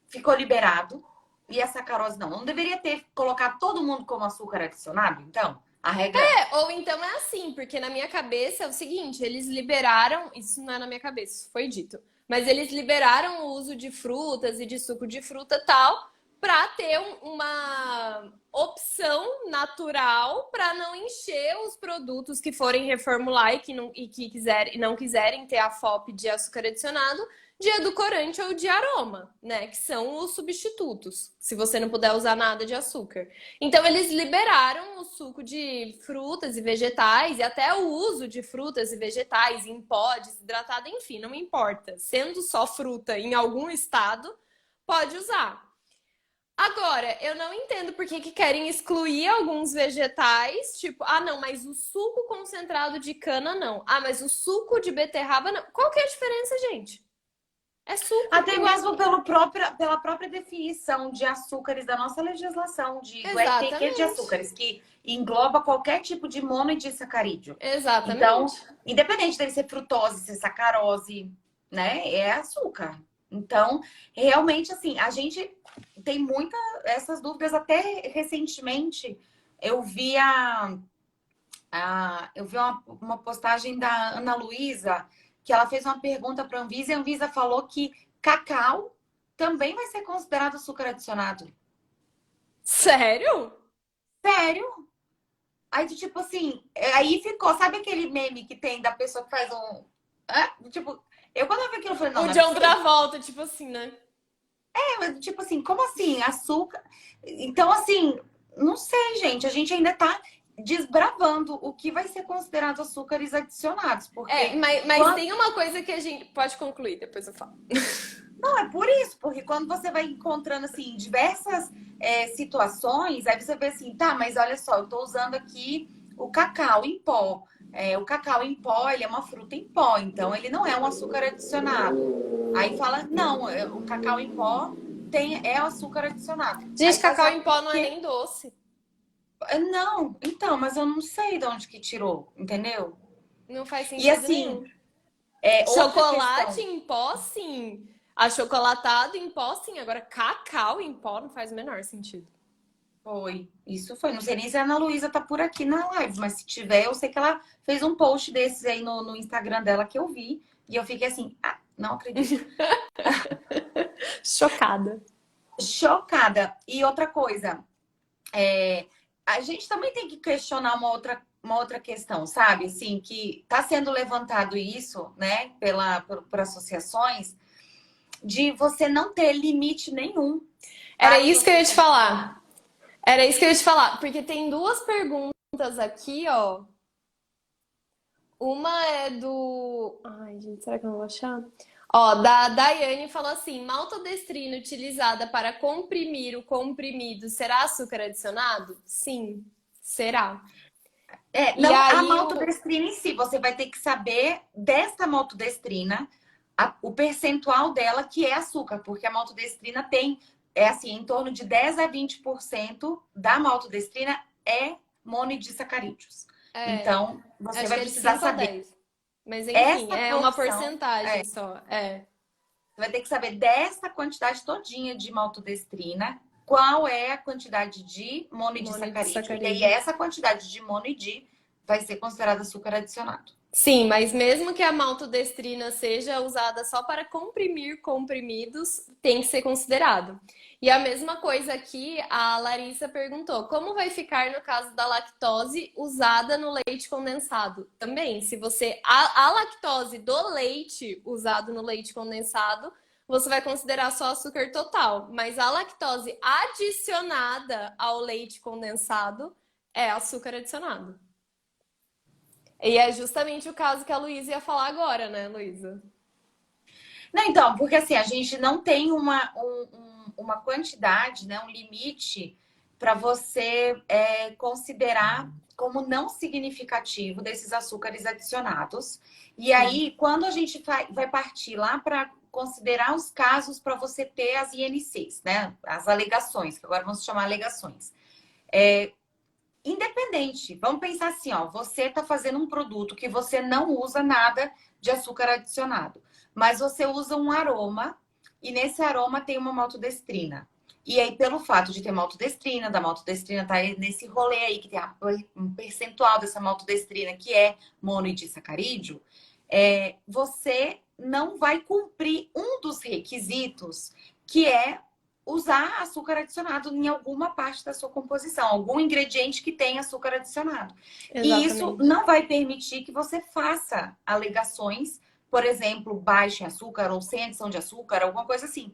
B: ficou liberado e a sacarose não? Não deveria ter colocado todo mundo como açúcar adicionado, então? A regra...
A: ou então é assim, porque na minha cabeça é o seguinte, eles liberaram, isso não é na minha cabeça, isso foi dito, mas eles liberaram o uso de frutas e de suco de fruta e tal, para ter uma opção natural para não encher os produtos que forem reformular e não quiserem ter a FOP de açúcar adicionado de edulcorante ou de aroma, né? Que são os substitutos, se você não puder usar nada de açúcar. Então, eles liberaram o suco de frutas e vegetais e até o uso de frutas e vegetais em pó, desidratado, enfim, não importa. Sendo só fruta em algum estado, pode usar. Agora, eu não entendo por que querem excluir alguns vegetais, tipo, não, mas o suco concentrado de cana não. Mas o suco de beterraba não. Qual que é a diferença, gente? É suco.
B: Até mesmo pela própria definição de açúcares da nossa legislação, do RTQ de açúcares, que engloba qualquer tipo de monoindisacarídeo.
A: Exatamente.
B: Então, independente dele ser frutose, ser sacarose, né? É açúcar. Então, realmente, assim, a gente tem muitas essas dúvidas. Até recentemente, eu vi uma postagem da Ana Luísa, que ela fez uma pergunta para a Anvisa e a Anvisa falou que cacau também vai ser considerado açúcar adicionado.
A: Sério?
B: Sério? Aí, tipo assim, aí ficou, sabe aquele meme que tem da pessoa que faz um... Tipo, quando eu vi aquilo, eu falei, não,
A: o John Travolta, tipo assim, né?
B: Mas tipo assim, como assim? Açúcar? Então, assim, não sei, gente, a gente ainda tá desbravando o que vai ser considerado açúcares adicionados. Porque
A: mas tem uma coisa que a gente pode concluir, depois eu falo.
B: Não, é por isso, porque quando você vai encontrando assim diversas situações, aí você vê assim, tá, mas olha só, eu tô usando aqui o cacau em pó. O cacau em pó, ele é uma fruta em pó, então ele não é um açúcar adicionado. Aí fala, não, o cacau em pó é o açúcar adicionado.
A: Gente, cacau em pó não é nem doce.
B: Não, então, mas eu não sei de onde que tirou, entendeu?
A: Não faz sentido
B: e assim,
A: nenhum. Chocolate em pó, sim. Achocolatado em pó, sim. Agora, cacau em pó não faz o menor sentido.
B: Isso foi. Não sei nem se a Ana Luísa tá por aqui na live, mas se tiver, eu sei que ela fez um post desses aí no Instagram dela que eu vi. E eu fiquei assim, não acredito.
A: Chocada.
B: Chocada. E outra coisa, a gente também tem que questionar uma outra questão, sabe? Assim, que está sendo levantado isso, né, por associações, de você não ter limite nenhum
A: Era
B: para os
A: isso que eu ia te
B: açúcares.
A: falar. Era isso que eu ia te falar. Porque tem duas perguntas aqui, ó. Uma é do. Ai, gente, será que eu não vou achar? Ó, da Daiane falou assim: maltodestrina utilizada para comprimir o comprimido será açúcar adicionado? Sim, será. E
B: Não a
A: aí o.
B: maltodestrina em si, você vai ter que saber dessa maltodestrina, o percentual dela que é açúcar, porque a maltodestrina tem, é assim, em torno de 10 a 20% da maltodestrina é monoidisacarídeos.
A: É,
B: Então, você
A: acho que
B: vai
A: é de
B: precisar
A: 5 a
B: saber
A: 10. Mas enfim,
B: essa
A: é uma
B: porção.
A: porcentagem só. É,
B: Você vai ter que saber dessa quantidade todinha de maltodestrina, qual é a quantidade de monoidisacarídeo. E aí,
A: monoidisacarídeo.
B: essa quantidade de monoidi vai ser considerada açúcar adicionado.
A: Sim, mas mesmo que a maltodestrina seja usada só para comprimir comprimidos, tem que ser considerado. E a mesma coisa aqui, a Larissa perguntou: como vai ficar no caso da lactose usada no leite condensado? Também, se você a lactose do leite usado no leite condensado, você vai considerar só açúcar total, mas a lactose adicionada ao leite condensado é açúcar adicionado. E é justamente o caso que a Luísa ia falar agora, né, Luísa?
B: Não, então, porque assim, a gente não tem uma quantidade, né, um limite para você considerar como não significativo desses açúcares adicionados. E
A: Sim.
B: aí, quando a gente vai partir lá para considerar os casos para você ter as INCs, né? As alegações, que agora vamos chamar alegações. Independente, vamos pensar assim, ó, você está fazendo um produto que você não usa nada de açúcar adicionado, mas você usa um aroma e nesse aroma tem uma maltodestrina. E aí, pelo fato de ter maltodestrina, da maltodestrina tá nesse rolê aí que tem um percentual dessa maltodestrina que é monoidisacarídeo, você não vai cumprir um dos requisitos que é usar açúcar adicionado em alguma parte da sua composição, algum ingrediente que tenha açúcar adicionado. E isso
A: Exatamente.
B: não vai permitir que você faça alegações, por exemplo, baixo em açúcar ou sem adição de açúcar, alguma coisa assim.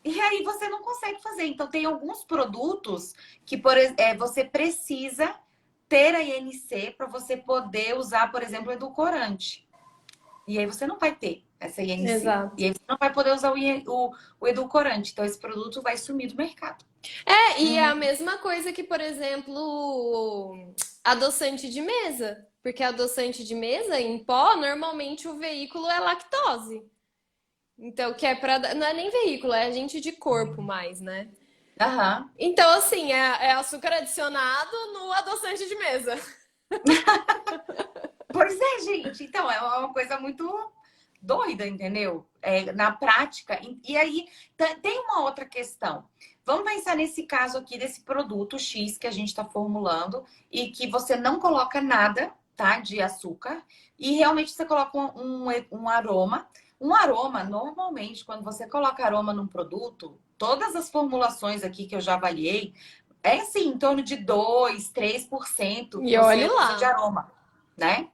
B: E aí você não consegue fazer. Então, tem alguns produtos que você precisa ter a INC para você poder usar, por exemplo, edulcorante. E aí você não vai ter essa INC.
A: Exato.
B: E aí você não vai poder usar o edulcorante. Então esse produto vai sumir do mercado.
A: E é a mesma coisa que, por exemplo, adoçante de mesa. Porque adoçante de mesa, em pó, normalmente o veículo é lactose. Então, que é para. Não é nem veículo, é agente de corpo mais, né?
B: Aham.
A: Então, assim, é açúcar adicionado no adoçante de mesa.
B: Pois é, gente. Então é uma coisa muito doida, entendeu? Na prática. E aí tem uma outra questão. Vamos pensar nesse caso aqui desse produto X que a gente está formulando e que você não coloca nada, tá, de açúcar e realmente você coloca um aroma. Um aroma, normalmente, quando você coloca aroma num produto, todas as formulações aqui que eu já avaliei, é assim, em torno de 2, 3% que
A: E olhe
B: você usa de
A: lá.
B: aroma, né?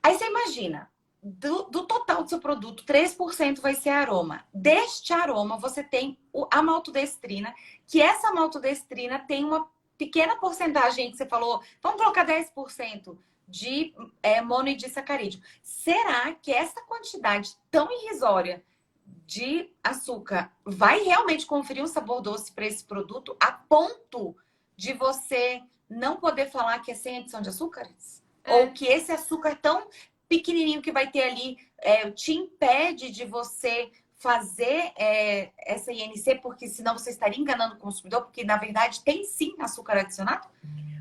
B: Aí você imagina, do total do seu produto, 3% vai ser aroma. Deste aroma, você tem a maltodestrina, que essa maltodestrina tem uma pequena porcentagem que você falou, vamos colocar 10% de monoidisacarídeo. Será que essa quantidade tão irrisória de açúcar vai realmente conferir um sabor doce para esse produto a ponto de você não poder falar que é sem adição de açúcares? Ou
A: É.
B: que esse açúcar tão pequenininho que vai ter ali te impede de você fazer essa INC, porque senão você estaria enganando o consumidor, porque na verdade tem sim açúcar adicionado?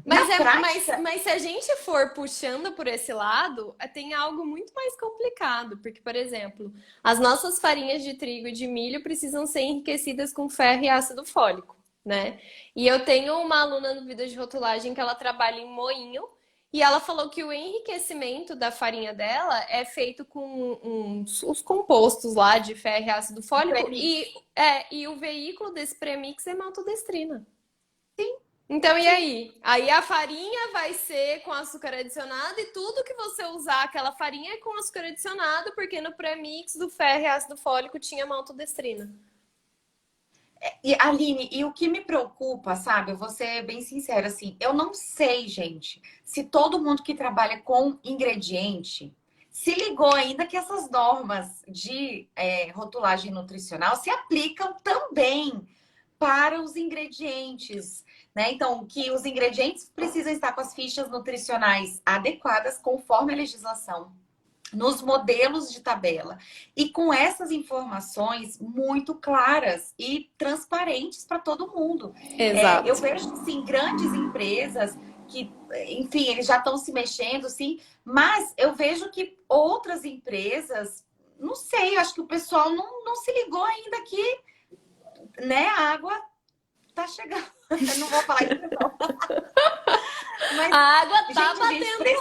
B: Na prática,
A: Mas se a gente for puxando por esse lado, tem algo muito mais complicado. Porque, por exemplo, as nossas farinhas de trigo e de milho precisam ser enriquecidas com ferro e ácido fólico, né? E eu tenho uma aluna no Vida de Rotulagem que ela trabalha em moinho e ela falou que o enriquecimento da farinha dela é feito com os compostos lá de ferro e ácido fólico
B: premix.
A: e o veículo desse premix é maltodestrina. Então, e aí? Aí a farinha vai ser com açúcar adicionado e tudo que você usar aquela farinha é com açúcar adicionado, porque no premix do ferro e ácido fólico tinha maltodextrina.
B: E, Aline, e o que me preocupa, sabe? Eu vou ser bem sincera, assim, eu não sei, gente, se todo mundo que trabalha com ingrediente se ligou ainda que essas normas de rotulagem nutricional se aplicam também para os ingredientes, né? Então, que os ingredientes precisam estar com as fichas nutricionais adequadas conforme a legislação nos modelos de tabela e com essas informações muito claras e transparentes para todo mundo. Eu
A: Exato.
B: vejo, sim, grandes empresas que, enfim, eles já estão se mexendo, sim, mas eu vejo que outras empresas, não sei, acho que o pessoal não se ligou ainda que, né, a água tá chegando. Eu não vou falar isso, não.
A: A
B: Mas,
A: água tá
B: gente, a gente
A: batendo
B: precisa.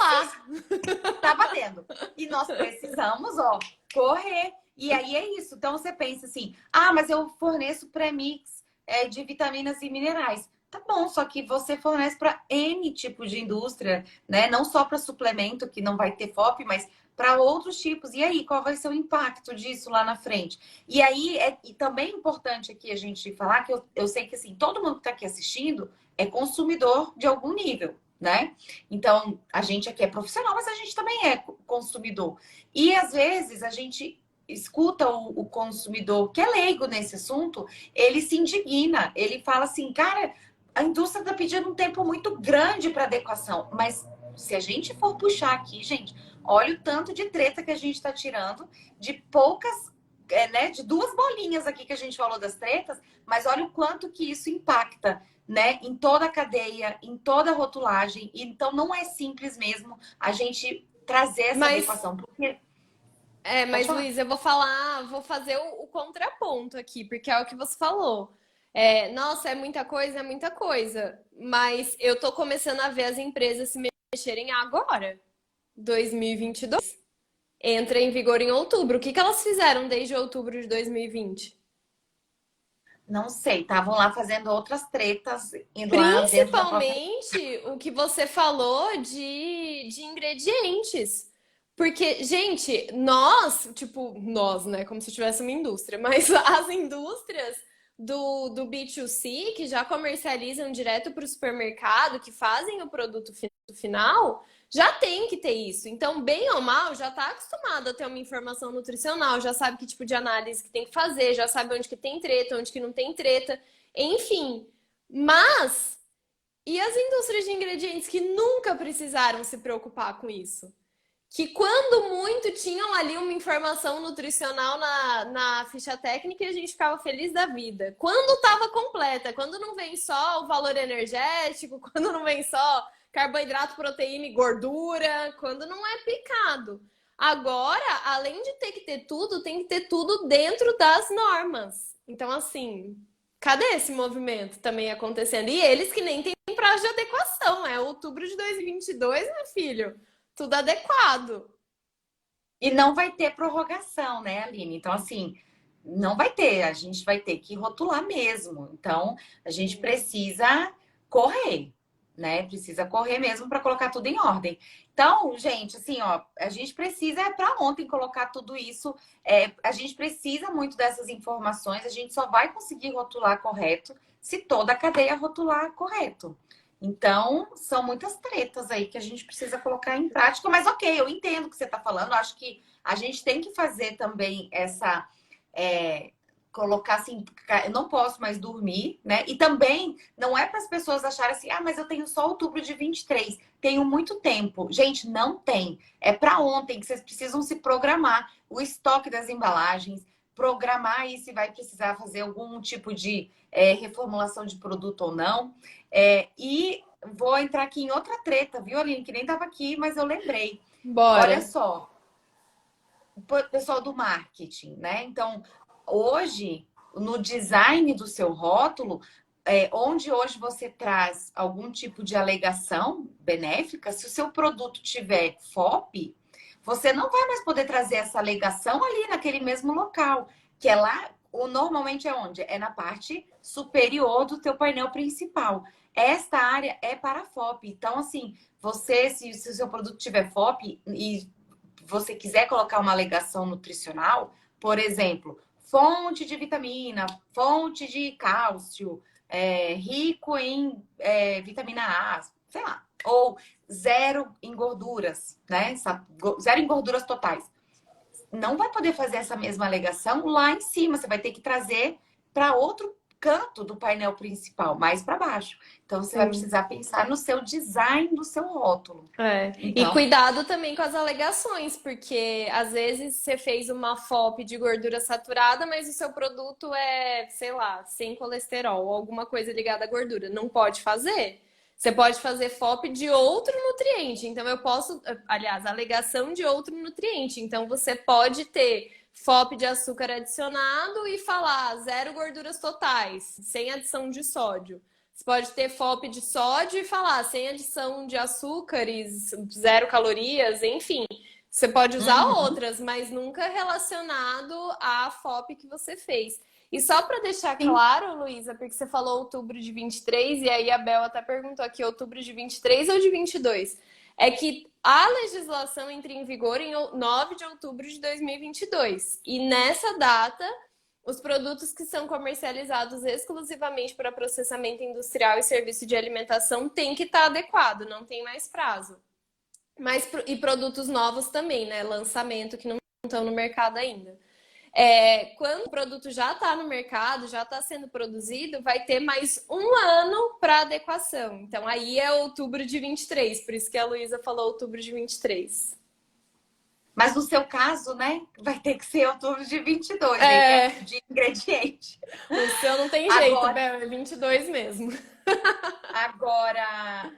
A: lá.
B: Tá batendo. E nós precisamos, ó, correr. E aí é isso. Então você pensa assim: ah, mas eu forneço premix de vitaminas e minerais. Tá bom, só que você fornece para N tipo de indústria, né? Não só para suplemento, que não vai ter FOP, mas para outros tipos. E aí, qual vai ser o impacto disso lá na frente? E aí, e também é importante aqui a gente falar que eu sei que assim, todo mundo que está aqui assistindo é consumidor de algum nível, né? Então, a gente aqui é profissional, mas a gente também é consumidor. E às vezes a gente escuta o consumidor que é leigo nesse assunto, ele se indigna, ele fala assim, cara, a indústria está pedindo um tempo muito grande para adequação, mas se a gente for puxar aqui, gente, olha o tanto de treta que a gente está tirando de poucas, né, de duas bolinhas aqui que a gente falou das tretas, mas olha o quanto que isso impacta, né, em toda a cadeia, em toda a rotulagem. Então não é simples mesmo a gente trazer essa
A: Mas,
B: adequação, porque pode
A: mas
B: falar.
A: Luiz, eu vou falar, vou fazer o contraponto aqui, porque é o que você falou. Nossa, é muita coisa, é muita coisa. Mas eu tô começando a ver as empresas se mexerem agora, 2022. Entra em vigor em outubro. O que que elas fizeram desde outubro de 2020?
B: Não sei, estavam lá fazendo outras tretas, indo lá dentro da própria.
A: Principalmente o que você falou de ingredientes. Porque, gente, nós, tipo, nós, né? Como se tivesse uma indústria, mas as indústrias do B2C, que já comercializam direto para o supermercado, que fazem o produto final, já tem que ter isso. Então, bem ou mal, já está acostumado a ter uma informação nutricional, já sabe que tipo de análise que tem que fazer, já sabe onde que tem treta, onde que não tem treta, enfim. Mas, e as indústrias de ingredientes que nunca precisaram se preocupar com isso? Que quando muito tinham ali uma informação nutricional na ficha técnica e a gente ficava feliz da vida. Quando estava completa, quando não vem só o valor energético, quando não vem só carboidrato, proteína e gordura, quando não é picado. Agora, além de ter que ter tudo, tem que ter tudo dentro das normas. Então, assim, cadê esse movimento também acontecendo? E eles que nem têm prazo de adequação, é outubro de 2022, meu filho. Tudo adequado.
B: E não vai ter prorrogação, né, Aline? Então, assim, não vai ter, a gente vai ter que rotular mesmo. Então, a gente precisa correr, né? Precisa correr mesmo para colocar tudo em ordem. Então, gente, assim, ó, a gente precisa para ontem colocar tudo isso. A gente precisa muito dessas informações. A gente só vai conseguir rotular correto se toda a cadeia rotular correto. Então, são muitas tretas aí que a gente precisa colocar em prática, mas ok, eu entendo o que você está falando. Acho que a gente tem que fazer também essa. Colocar assim, eu não posso mais dormir, né? E também não é para as pessoas acharem assim, ah, mas eu tenho só outubro de 23, tenho muito tempo. Gente, não tem. É para ontem que vocês precisam se programar o estoque das embalagens, programar aí se vai precisar fazer algum tipo de reformulação de produto ou não. E vou entrar aqui em outra treta, viu, Aline? Que nem estava aqui, mas eu lembrei. Olha
A: Bora.
B: só, o pessoal do marketing, né? Então, hoje, no design do seu rótulo, onde hoje você traz algum tipo de alegação benéfica, se o seu produto tiver FOP, você não vai mais poder trazer essa alegação ali naquele mesmo local, que é lá, normalmente é onde? É na parte superior do teu painel principal. esta área é para FOP. Então, assim, você, se o seu produto tiver FOP e você quiser colocar uma alegação nutricional, por exemplo, fonte de vitamina, fonte de cálcio, rico em vitamina A, sei lá, ou zero em gorduras, né? Zero em gorduras totais. Não vai poder fazer essa mesma alegação lá em cima, você vai ter que trazer para outro canto do painel principal, mais para baixo. Então, você vai
A: Sim.
B: precisar pensar no seu design do seu rótulo.
A: E
B: Então,
A: cuidado também com as alegações, porque às vezes você fez uma FOP de gordura saturada, mas o seu produto é, sei lá, sem colesterol ou alguma coisa ligada à gordura. Não pode fazer. Você pode fazer FOP de outro nutriente. Então, eu posso, aliás, alegação de outro nutriente. Então, você pode ter FOP de açúcar adicionado e falar zero gorduras totais, sem adição de sódio. Você pode ter FOP de sódio e falar sem adição de açúcares, zero calorias, enfim. Você pode usar outras, mas nunca relacionado à FOP que você fez. E só para deixar
B: sim.
A: claro, Luísa, porque você falou outubro de 23 e aí a Bel até perguntou aqui, outubro de 23 ou de 22? É que a legislação entra em vigor em 9 de outubro de 2022. E nessa data, os produtos que são comercializados exclusivamente para processamento industrial e serviço de alimentação têm que estar adequado, não tem mais prazo. E produtos novos também, né? Lançamento que não estão no mercado ainda. Quando o produto já está no mercado, já está sendo produzido, vai ter mais um ano para adequação. Então, aí é outubro de 23, por isso que a Luísa falou outubro de 23.
B: Mas no seu caso, né, vai ter que ser outubro de 22, né, de ingrediente.
A: O seu não tem jeito, agora... Bel, é 22 mesmo.
B: Agora,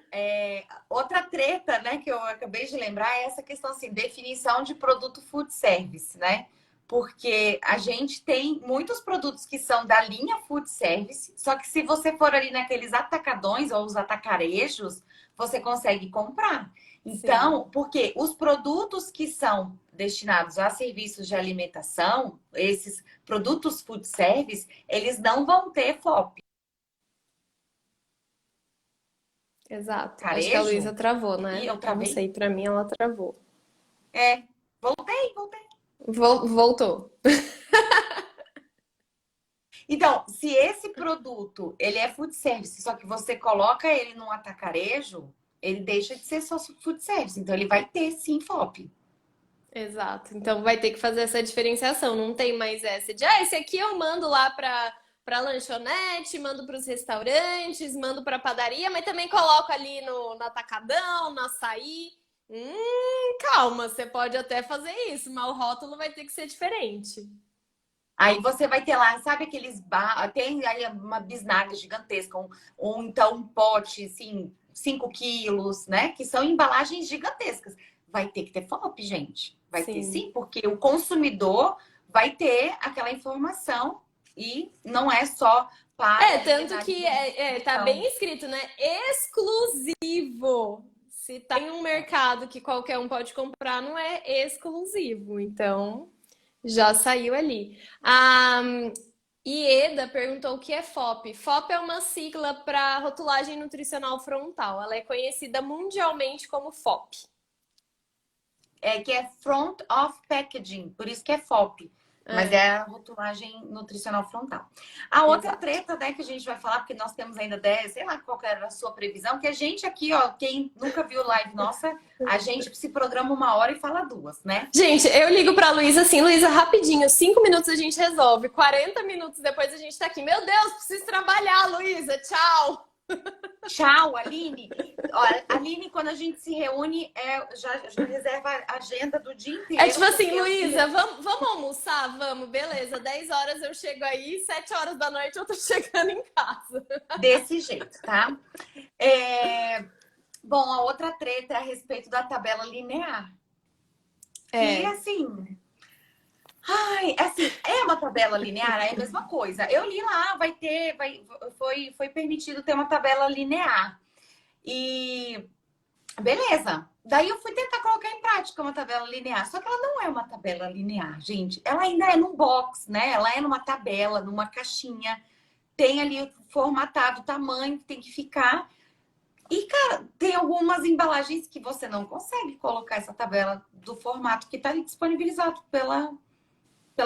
B: outra treta, né, que eu acabei de lembrar é essa questão, assim, definição de produto food service, né? Porque a gente tem muitos produtos que são da linha food service, só que se você for ali naqueles atacadões ou os atacarejos, você consegue comprar. Então, porque os produtos que são destinados a serviços de alimentação, esses produtos food service, eles não vão ter FOP.
A: Exato.
B: Carejo,
A: acho que a Luísa travou, né?
B: Eu travei?
A: Não sei, pra mim ela travou.
B: Voltei.
A: Voltou.
B: Então, se esse produto, ele é food service, só que você coloca ele num atacarejo, ele deixa de ser só food service. Então, ele vai ter, sim, FOP.
A: Exato. Então, vai ter que fazer essa diferenciação. Não tem mais essa de, esse aqui eu mando lá para lanchonete, mando para os restaurantes, mando para padaria, mas também coloco ali no atacadão, no açaí. Calma, você pode até fazer isso, mas o rótulo vai ter que ser diferente.
B: Aí você vai ter lá, sabe aqueles tem aí uma bisnaga gigantesca, ou então um pote, assim, 5 quilos, né? Que são embalagens gigantescas. Vai ter que ter FOP, gente. Vai ter sim, porque o consumidor vai ter aquela informação e não é só para...
A: tanto que tá bem escrito, né? Exclusivo. Se tá em um mercado que qualquer um pode comprar, não é exclusivo. Então, já saiu ali. A Ieda perguntou o que é FOP. FOP é uma sigla para rotulagem nutricional frontal. Ela é conhecida mundialmente como FOP.
B: Que é Front of Packaging, por isso que é FOP. Mas é a rotulagem nutricional frontal. A outra treta, né, que a gente vai falar, porque nós temos ainda 10, sei lá qual era a sua previsão, que a gente aqui, ó, quem nunca viu live nossa, a gente se programa 1 hora e fala 2, né?
A: Gente, eu ligo pra Luísa assim, Luísa, rapidinho, 5 minutos a gente resolve, 40 minutos depois a gente tá aqui. Meu Deus, preciso trabalhar, Luísa, tchau!
B: Tchau, Aline. Olha, Aline, quando a gente se reúne, já reserva a agenda do dia inteiro.
A: É tipo assim, Luísa, vamos almoçar? Vamos, beleza. 10 horas eu chego aí, 7 horas da noite eu tô chegando em casa.
B: Desse jeito, tá? Bom, a outra treta é a respeito da tabela linear. Que, assim... é uma tabela linear, é a mesma coisa. Eu li lá, foi permitido ter uma tabela linear. E beleza. Daí eu fui tentar colocar em prática uma tabela linear. Só que ela não é uma tabela linear, gente. Ela ainda é num box, né? Ela é numa tabela, numa caixinha. tem ali formatado o tamanho que tem que ficar. E, cara, tem algumas embalagens que você não consegue colocar essa tabela do formato que está disponibilizado pela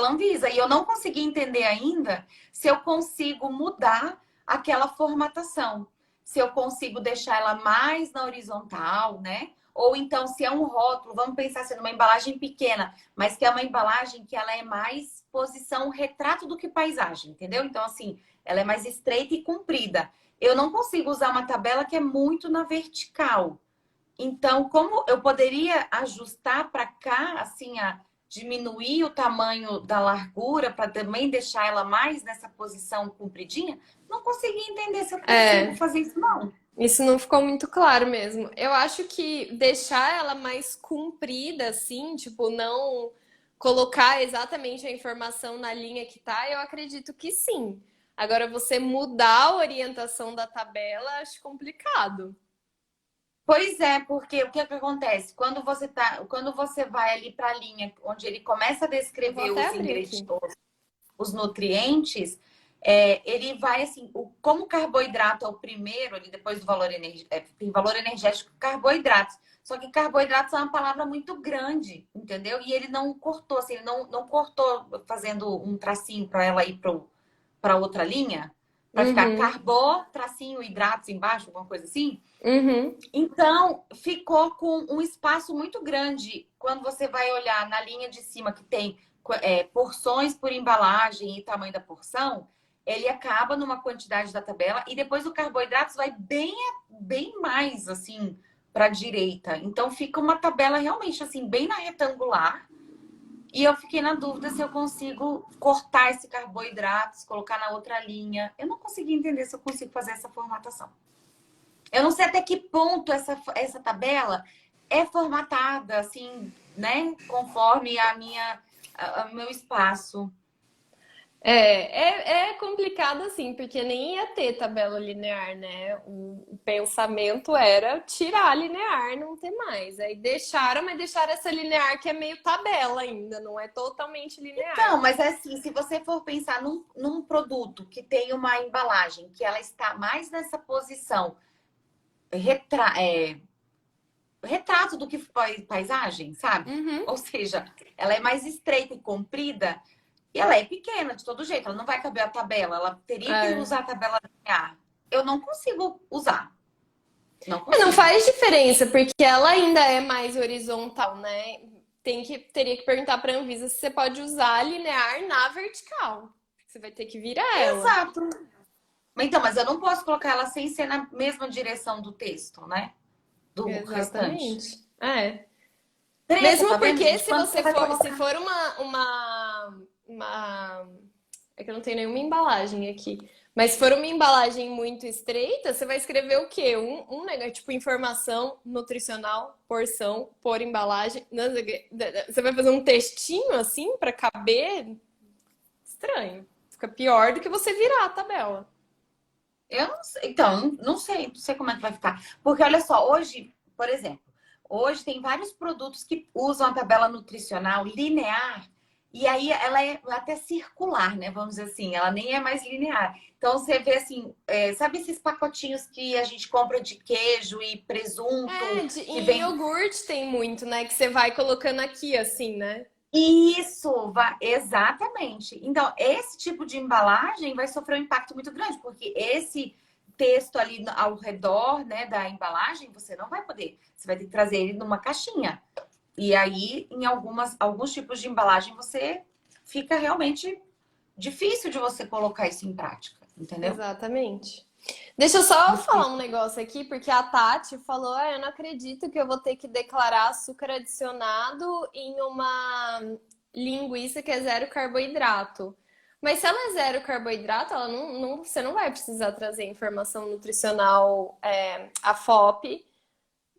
B: Anvisa. E eu não consegui entender ainda se eu consigo mudar aquela formatação. Se eu consigo deixar ela mais na horizontal, né? Ou então, se é um rótulo, vamos pensar assim, numa embalagem pequena, mas que é uma embalagem que ela é mais posição retrato do que paisagem, entendeu? Então, assim, ela é mais estreita e comprida. Eu não consigo usar uma tabela que é muito na vertical. Então, como eu poderia ajustar para cá, assim, a diminuir o tamanho da largura para também deixar ela mais nessa posição compridinha? Não consegui entender se eu consigo
A: É,
B: fazer isso, não.
A: isso não ficou muito claro mesmo. Eu acho que deixar ela mais comprida, assim, tipo, não colocar exatamente a informação na linha que tá, eu acredito que sim. Agora, você mudar a orientação da tabela, acho complicado.
B: Pois é, porque o que, é que acontece? Quando você vai ali para a linha onde ele começa a
A: Eu vou
B: descrever
A: até
B: os
A: abrir
B: ingredientes,
A: aqui.
B: os nutrientes, ele vai assim, como o carboidrato é o primeiro, ali depois do valor energético, tem valor energético carboidratos. Só que carboidratos é uma palavra muito grande, entendeu? E ele não cortou, assim, ele não cortou fazendo um tracinho para ela ir para outra linha, para ficar
A: Uhum,
B: carbo, tracinho, hidratos embaixo, alguma coisa assim.
A: uhum.
B: Então, ficou com um espaço muito grande quando você vai olhar na linha de cima que tem porções por embalagem e tamanho da porção, ele acaba numa quantidade da tabela e depois o carboidratos vai bem mais assim para a direita. Então fica uma tabela realmente assim bem na retangular. E eu fiquei na dúvida se eu consigo cortar esse carboidratos, colocar na outra linha. Eu não consegui entender se eu consigo fazer essa formatação. Eu não sei até que ponto essa tabela é formatada, assim, né? Conforme o meu espaço.
A: É complicado assim, porque nem ia ter tabela linear, né? O pensamento era tirar a linear, não ter mais. Aí deixaram, mas deixaram essa linear que é meio tabela ainda, não é totalmente linear.
B: Então, mas assim, se você for pensar num produto que tem uma embalagem que ela está mais nessa posição retra, é, retrato do que paisagem, sabe?
A: Uhum.
B: Ou seja, ela é mais estreita e comprida. E ela é pequena, de todo jeito, ela não vai caber a tabela, ela teria que
A: É.
B: usar a tabela linear. Eu não consigo usar, não
A: Não
B: consigo.
A: faz diferença, porque ela ainda é mais horizontal, né? Teria que perguntar para a Anvisa se você pode usar a linear na vertical. Você vai ter que virar ela.
B: Exato. Então, mas eu não posso colocar ela sem ser na mesma direção do texto, né? Do restante.
A: Exatamente. É.
B: Treta,
A: Mesmo
B: tá vendo,
A: porque
B: gente?
A: se
B: Quando você
A: você
B: vai
A: for, se
B: colocar?
A: for uma, é que eu não tenho nenhuma embalagem aqui. Mas se for uma embalagem muito estreita, você vai escrever o quê? Negócio, tipo, informação nutricional, porção, por embalagem. Não sei o quê. Você vai fazer um textinho assim para caber? Estranho. Fica pior do que você virar a tabela.
B: Eu não sei. Então, não sei como é que vai ficar. Porque olha só, hoje, por exemplo, hoje tem vários produtos que usam a tabela nutricional linear. E aí ela é até circular, né? Vamos dizer assim, ela nem é mais linear. Então você vê assim, sabe esses pacotinhos que a gente compra de queijo e presunto que
A: Em
B: vem.
A: iogurte tem muito, né? Que você vai colocando aqui, assim, né?
B: Isso, exatamente. Então, esse tipo de embalagem vai sofrer um impacto muito grande, porque esse texto ali ao redor, né, da embalagem, você não vai poder. Você vai ter que trazer ele numa caixinha. E aí, em alguns tipos de embalagem, você fica realmente difícil de você colocar isso em prática, entendeu?
A: Exatamente. Deixa eu só falar
B: Difícil.
A: um negócio aqui, porque a Tati falou: "Ah, eu não acredito que eu vou ter que declarar açúcar adicionado em uma linguiça que é zero carboidrato. Mas se ela é zero carboidrato, ela você não vai precisar trazer informação nutricional, a FOP,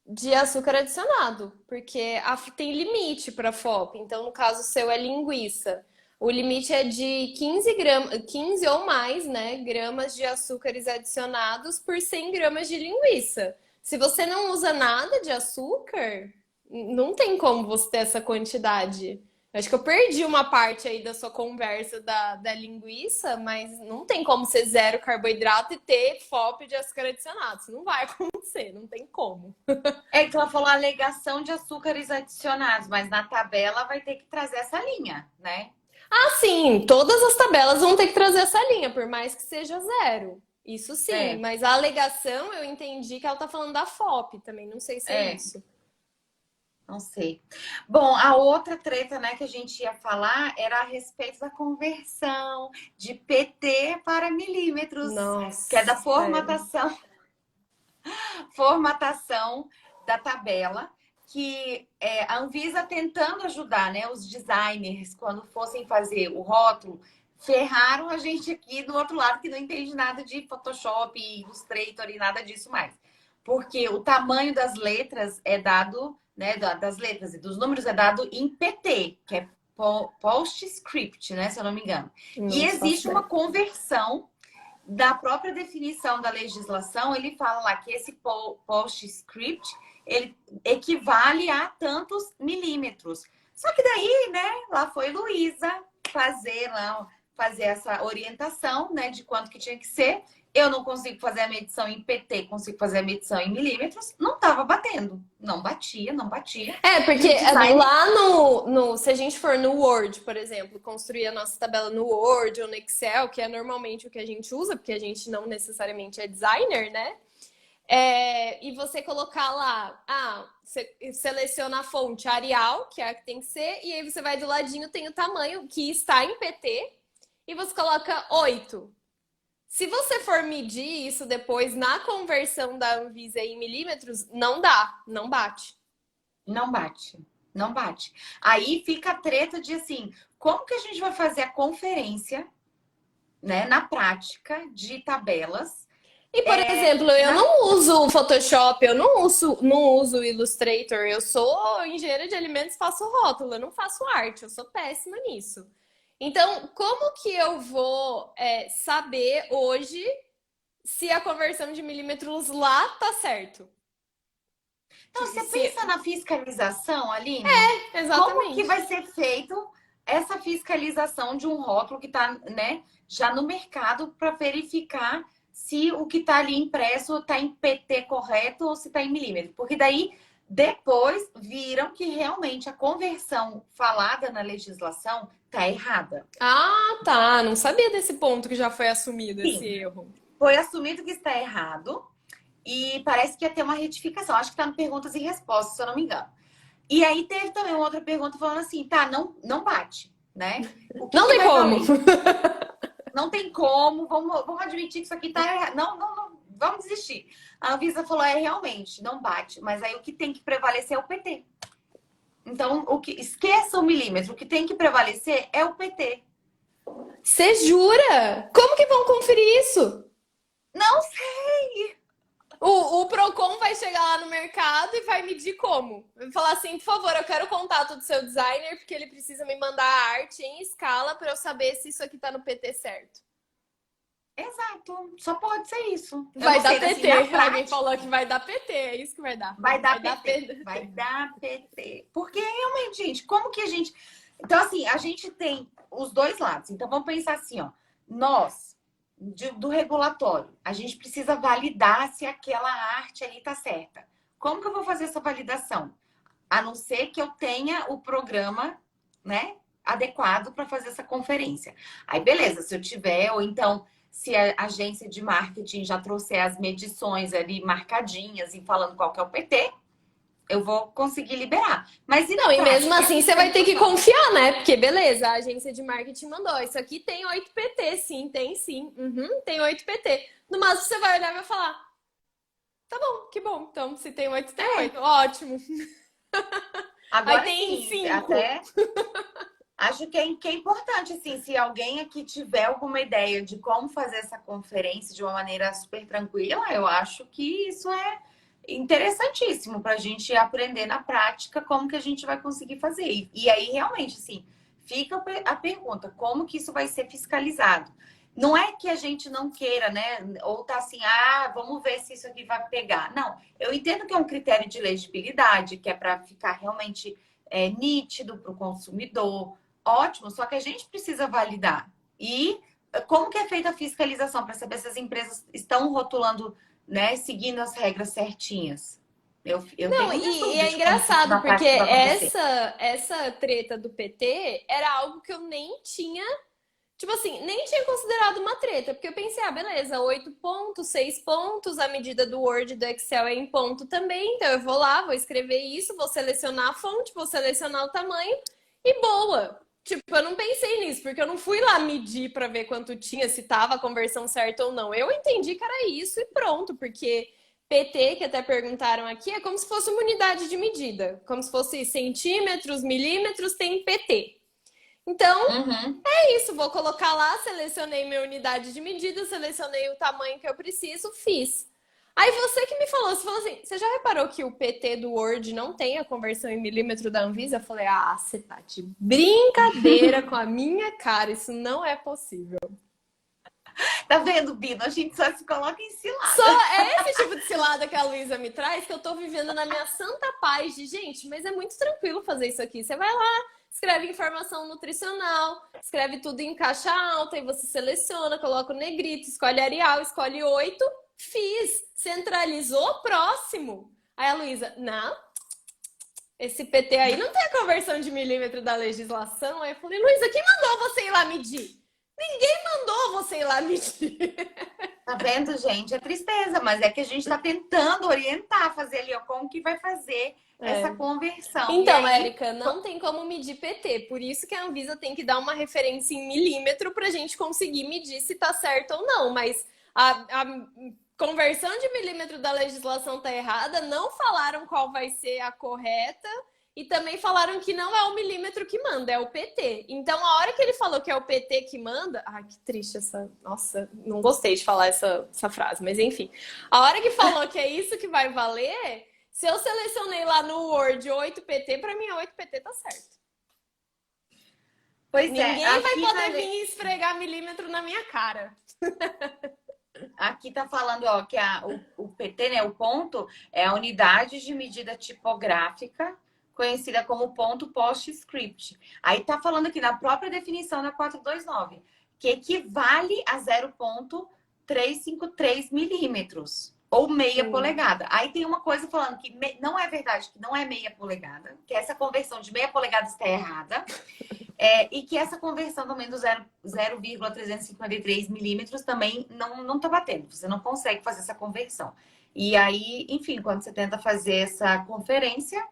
A: de açúcar adicionado, porque tem limite para FOP. Então, no caso seu é linguiça. O limite é de 15 gramas, 15 ou mais, né, gramas de açúcares adicionados por 100 gramas de linguiça. Se você não usa nada de açúcar, não tem como você ter essa quantidade. Acho que eu perdi uma parte aí da sua conversa da linguiça, mas não tem como ser zero carboidrato e ter FOP de açúcar adicionado. Isso não vai acontecer, não tem como.
B: É que ela falou alegação de açúcares adicionados, mas na tabela vai ter que trazer essa linha, né?
A: Ah, sim, todas as tabelas vão ter que trazer essa linha, por mais que seja zero. Isso sim,
B: É,
A: mas a alegação eu entendi que ela tá falando da FOP também, não sei se é
B: é,
A: isso.
B: não sei. Bom, a outra treta, né, que a gente ia falar era a respeito da conversão de PT para milímetros, que é da
A: Nossa, sério.
B: formatação da tabela, que a Anvisa tentando ajudar, né, os designers quando fossem fazer o rótulo, ferraram a gente aqui do outro lado que não entende nada de Photoshop, Illustrator e nada disso mais. Porque o tamanho das letras é dado, né, das letras e dos números é dado em PT, que é PostScript, né, se eu não me engano. E
A: Não faço
B: existe uma
A: ideia.
B: conversão da própria definição da legislação, ele fala lá que esse PostScript ele equivale a tantos milímetros. Só que daí, né, lá foi Luísa fazer essa orientação, né, de quanto que tinha que ser. Eu não consigo fazer a medição em PT, consigo fazer a medição em milímetros. Não estava batendo. Não batia, não batia.
A: É,
B: E
A: porque
B: o design,
A: lá se a gente for no Word, por exemplo, construir a nossa tabela no Word ou no Excel, que é normalmente o que a gente usa, porque a gente não necessariamente é designer, né? E você colocar lá, você seleciona a fonte Arial, que é a que tem que ser, e aí você vai do ladinho, tem o tamanho que está em PT, e você coloca 8. Se você for medir isso depois na conversão da Anvisa em milímetros, não dá, não bate.
B: não bate. Não bate. Aí fica a treta de assim, como que a gente vai fazer a conferência, né, na prática de tabelas?
A: E, por exemplo, eu
B: Na...
A: não uso o Photoshop, eu não uso o Illustrator. Eu sou engenheira de alimentos, faço rótulo, eu não faço arte, eu sou péssima nisso. Então, como que eu vou saber hoje se a conversão de milímetros lá tá certo?
B: Então,
A: Que,
B: você
A: se...
B: pensa na fiscalização, Aline? Como que
A: Exatamente.
B: vai ser feito essa fiscalização de um rótulo que está, né, já no mercado para verificar se o que está ali impresso está em PT correto ou se está em milímetro? Porque daí depois viram que realmente a conversão falada na legislação está errada.
A: Ah, tá. Não sabia desse ponto que já foi assumido esse
B: Sim,
A: erro.
B: foi assumido que está errado e parece que ia ter uma retificação. Acho que está no perguntas e respostas, se eu não me engano. E aí teve também uma outra pergunta falando assim, tá, não bate, né? O que
A: Não
B: que
A: tem
B: vai
A: como.
B: valer? Não tem como, vamos admitir que isso aqui tá errado. Não, vamos desistir. A Anvisa falou, realmente, não bate. Mas aí o que tem que prevalecer é o PT. Então, esqueça o milímetro. O que tem que prevalecer é o PT.
A: Você jura? Como que vão conferir isso?
B: Não sei.
A: O Procon vai chegar lá no mercado e vai medir como? Vai falar assim, por favor, eu quero o contato do seu designer, porque ele precisa me mandar a arte em escala para eu saber se isso aqui tá no PT certo.
B: Exato. Só pode ser isso. Eu
A: Vai
B: não
A: dar
B: sei, assim,
A: PT.
B: na
A: Alguém
B: prática.
A: falou que vai dar PT, é isso que vai dar.
B: Vai
A: Vai
B: dar
A: dar
B: PT.
A: PT.
B: Vai dar PT. Porque realmente, gente, como que a gente. Então, assim, a gente tem os dois lados. Então, vamos pensar assim, ó. Nós, do regulatório, a gente precisa validar se aquela arte ali tá certa. Como que eu vou fazer essa validação? A não ser que eu tenha o programa, né, adequado para fazer essa conferência. Aí, beleza, se eu tiver, ou então se a agência de marketing já trouxer as medições ali marcadinhas e falando qual que é o PT, eu vou conseguir liberar. Mas e
A: Não,
B: na
A: e mesmo
B: prática?
A: assim
B: Essa
A: você
B: que é a
A: vai ter que
B: discussão.
A: confiar, né? Porque beleza, a agência de marketing mandou. Isso aqui tem 8 PT, sim, tem sim. Uhum, tem 8 PT. No máximo você vai olhar e vai falar: tá bom, que bom. Então, se tem 8, tem
B: É,
A: 8. Ótimo. Aí
B: agora
A: tem
B: sim,
A: 5.
B: até acho que é importante, assim, se alguém aqui tiver alguma ideia de como fazer essa conferência de uma maneira super tranquila, eu acho que isso é interessantíssimo para a gente aprender na prática como que a gente vai conseguir fazer. E aí, realmente, assim, fica a pergunta, como que isso vai ser fiscalizado? Não é que a gente não queira, né? Ou tá assim, vamos ver se isso aqui vai pegar. Não, eu entendo que é um critério de legibilidade, que é para ficar realmente nítido para o consumidor. Ótimo, só que a gente precisa validar. E como que é feita a fiscalização para saber se as empresas estão rotulando, né, seguindo as regras certinhas? Eu
A: Não,
B: tenho minhas
A: e é
B: dúvidas de como que isso
A: engraçado,
B: na
A: porque
B: prática vai acontecer.
A: essa treta do PT era algo que eu nem tinha, tipo assim, nem tinha considerado uma treta, porque eu pensei, ah, beleza, 8 pontos, 6 pontos, a medida do Word e do Excel é em ponto também, então eu vou lá, vou escrever isso, vou selecionar a fonte, vou selecionar o tamanho e boa. Tipo, eu não pensei nisso, porque eu não fui lá medir para ver quanto tinha, se tava a conversão certa ou não. Eu entendi que era isso e pronto, porque PT, que até perguntaram aqui, é como se fosse uma unidade de medida, como se fosse centímetros, milímetros, tem PT. Então,
B: Uhum.
A: é isso, vou colocar lá, selecionei minha unidade de medida, selecionei o tamanho que eu preciso, fiz. Aí você que me falou, você falou assim, você já reparou que o PT do Word não tem a conversão em milímetro da Anvisa? Eu falei, ah, você tá de brincadeira com a minha cara, isso não é possível.
B: Tá vendo, Bino? A gente só se coloca em
A: Só
B: cilada.
A: é esse tipo de cilada que a Luísa me traz que eu tô vivendo na minha santa paz de, gente, mas é muito tranquilo fazer isso aqui. Você vai lá, escreve informação nutricional, escreve tudo em caixa alta e você seleciona, coloca o negrito, escolhe Arial, escolhe 8, fiz, centralizou, próximo. Aí a Luísa, não, esse PT aí não tem a conversão de milímetro da legislação. Aí eu falei, Luísa, quem mandou você ir lá medir? Ninguém mandou você ir lá medir.
B: Tá vendo, gente? É tristeza, mas é que a gente tá tentando orientar, fazer ali, ó, como que vai fazer essa
A: É.
B: conversão. E
A: Então,
B: aí,
A: Érica, não tem como medir PT, por isso que a Anvisa tem que dar uma referência em milímetro para a gente conseguir medir se está certo ou não. Mas a conversão de milímetro da legislação está errada, não falaram qual vai ser a correta e também falaram que não é o milímetro que manda, é o PT. Então, a hora que ele falou que é o PT que manda. Ai, que triste essa. Nossa, não gostei de falar essa frase, mas enfim. A hora que falou que é isso que vai valer. Se eu selecionei lá no Word 8PT, para mim 8PT tá certo.
B: pois é,
A: Ninguém vai poder vir esfregar milímetro na minha cara.
B: aqui tá falando, ó, que o PT, né, o ponto, é a unidade de medida tipográfica, conhecida como ponto PostScript. Aí tá falando aqui na própria definição da 429, que equivale a 0,353 milímetros. Ou meia polegada. Aí tem uma coisa falando que não é verdade, que não é meia polegada, que essa conversão de meia polegada está errada. E que essa conversão também do 0,353 milímetros também não tá batendo. Você não consegue fazer essa conversão. E aí, enfim, quando você tenta fazer essa conferência,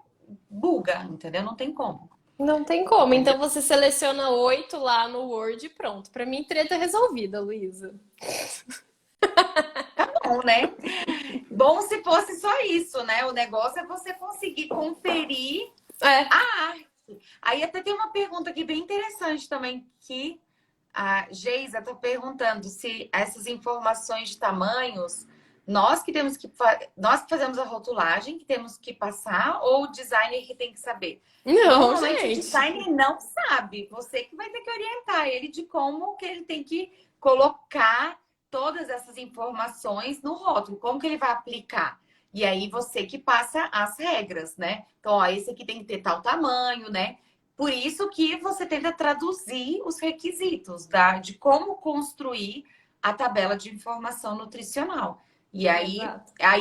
B: buga, entendeu? Não tem como.
A: Não tem como.
B: Entendeu?
A: Então você seleciona 8 lá no Word e pronto. Para mim, treta resolvida, Luísa.
B: Bom, né? Bom se fosse só isso, né? O negócio é você conseguir conferir
A: É.
B: a arte. Aí até tem uma pergunta aqui bem interessante também, que a Geisa está perguntando se essas informações de tamanhos, nós que temos nós que fazemos a rotulagem, que temos que passar, ou o designer que tem que saber?
A: Não,
B: Normalmente o
A: gente.
B: designer não sabe, você que vai ter que orientar ele de como que ele tem que colocar todas essas informações no rótulo, como que ele vai aplicar. E aí você que passa as regras, né? Então, ó, esse aqui tem que ter tal tamanho, né? Por isso que você tenta traduzir os requisitos de como construir a tabela de informação nutricional. E aí,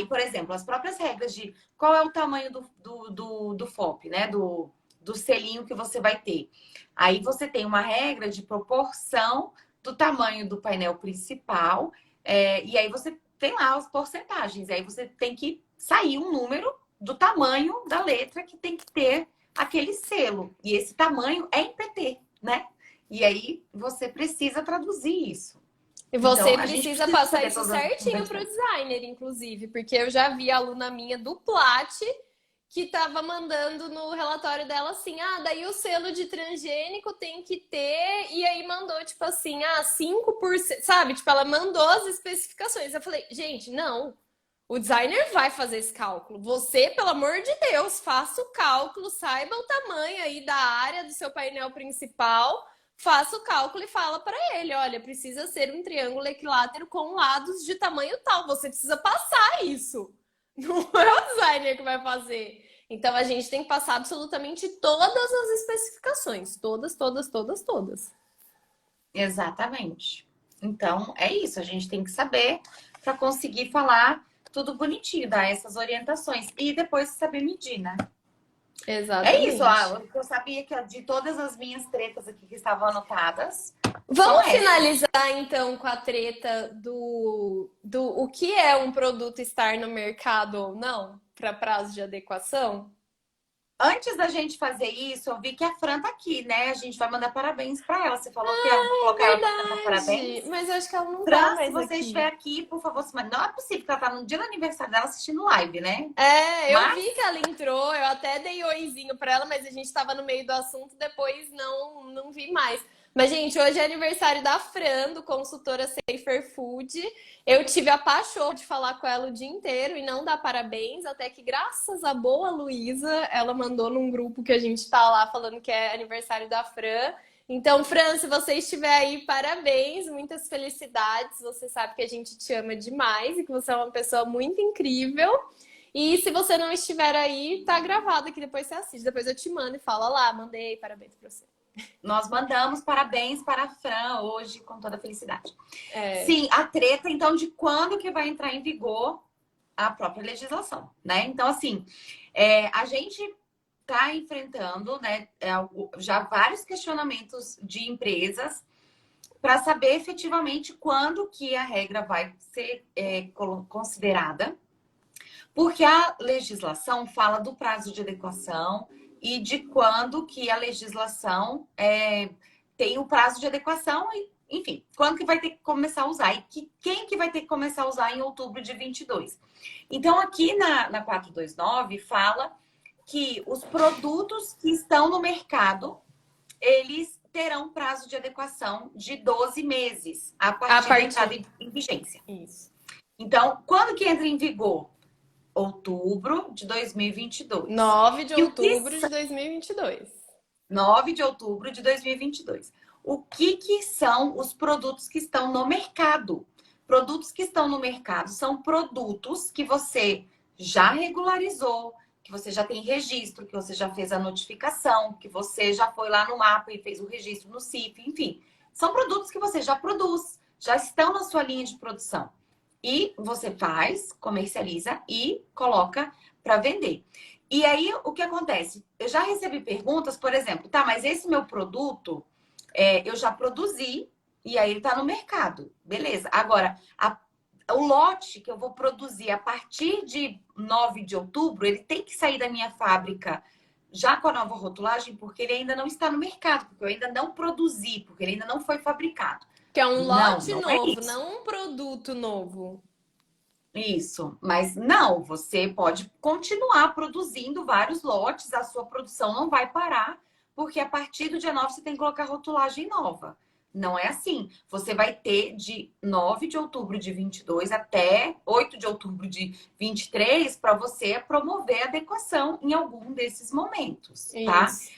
B: por exemplo, as próprias regras de qual é o tamanho do FOP, né? Do selinho que você vai ter. Aí você tem uma regra de proporção do tamanho do painel principal, e aí você tem lá as porcentagens. Aí você tem que sair um número do tamanho da letra que tem que ter aquele selo. E esse tamanho é em PT, né? E aí você precisa traduzir isso.
A: E você
B: Então, a gente
A: precisa
B: precisa
A: passar
B: saber
A: isso
B: todas as
A: certinho para o
B: informações.
A: designer, inclusive, porque eu já vi aluna minha do Plat que estava mandando no relatório dela assim, ah, daí o selo de transgênico tem que ter, e aí mandou, tipo assim, 5%, sabe? Tipo, ela mandou as especificações. Eu falei, gente, não, o designer vai fazer esse cálculo. Você, pelo amor de Deus, faça o cálculo, saiba o tamanho aí da área do seu painel principal, faça o cálculo e fala para ele, olha, precisa ser um triângulo equilátero com lados de tamanho tal. Você precisa passar isso. Não é o designer que vai fazer. Então a gente tem que passar absolutamente todas as especificações. Todas, todas, todas, todas.
B: Exatamente. Então, é isso. A gente tem que saber para conseguir falar tudo bonitinho, dar essas orientações. E depois saber medir, né? É isso.
A: Exatamente.
B: Eu sabia que de todas as minhas tretas aqui que estavam anotadas, são
A: Vamos
B: essas.
A: finalizar então com a treta do o que é um produto estar no mercado ou não, para prazo de adequação?
B: Antes da gente fazer isso, eu vi que a Fran tá aqui, né? A gente vai mandar parabéns para ela. Você falou que ia colocar ela para cantar
A: Verdade!
B: parabéns.
A: Mas eu acho que ela não tá
B: Fran, se
A: mais
B: você estiver
A: aqui.
B: aqui, por favor, não é possível que ela tá no dia do aniversário dela assistindo live, né?
A: É, eu vi que
B: Mas
A: ela entrou, eu até dei oizinho pra ela, mas a gente tava no meio do assunto, depois não vi mais. Mas, gente, hoje é aniversário da Fran, do consultora Safer Food. Eu tive a paixão de falar com ela o dia inteiro e não dar parabéns, até que, graças à boa Luísa, ela mandou num grupo que a gente tá lá falando que é aniversário da Fran. Então, Fran, se você estiver aí, parabéns, muitas felicidades. Você sabe que a gente te ama demais e que você é uma pessoa muito incrível. E se você não estiver aí, tá gravado que depois você assiste. Depois eu te mando e fala lá, mandei, parabéns pra você.
B: nós mandamos parabéns para a Fran hoje, com toda felicidade.
A: É,
B: Sim, a treta, então, de quando que vai entrar em vigor a própria legislação, né? Então, assim, a gente está enfrentando, né, já vários questionamentos de empresas para saber efetivamente quando que a regra vai ser considerada, porque a legislação fala do prazo de adequação e de quando que a legislação tem o prazo de adequação e, enfim, quando que vai ter que começar a usar e quem que vai ter que começar a usar em outubro de 22. Então, aqui na 429 fala que os produtos que estão no mercado, eles terão prazo de adequação de 12 meses a
A: a
B: partir da entrada
A: partir.
B: em vigência.
A: Isso.
B: Então, quando que entra em vigor? Outubro de 2022.
A: 9 de
B: E o que
A: outubro de 2022.
B: 9 de outubro de 2022. O que são os produtos que estão no mercado? Produtos que estão no mercado são produtos que você já regularizou, que você já tem registro, que você já fez a notificação, que você já foi lá no mapa e fez o registro no CIF, enfim. São produtos que você já produz, já estão na sua linha de produção. E você faz, comercializa e coloca para vender. E aí, o que acontece? Eu já recebi perguntas, por exemplo, tá, mas esse meu produto eu já produzi e aí ele tá no mercado. Beleza. Agora, o lote que eu vou produzir a partir de 9 de outubro, ele tem que sair da minha fábrica já com a nova rotulagem, porque ele ainda não está no mercado, porque eu ainda não produzi, porque ele ainda não foi fabricado.
A: Que é um
B: Não,
A: lote
B: não é
A: novo,
B: isso.
A: não um produto novo.
B: Isso, mas não, você pode continuar produzindo vários lotes, a sua produção não vai parar, porque a partir do dia 9 você tem que colocar rotulagem nova. Não é assim. Você vai ter de 9 de outubro de 22 até 8 de outubro de 23 para você promover adequação em algum desses momentos, tá?
A: Isso.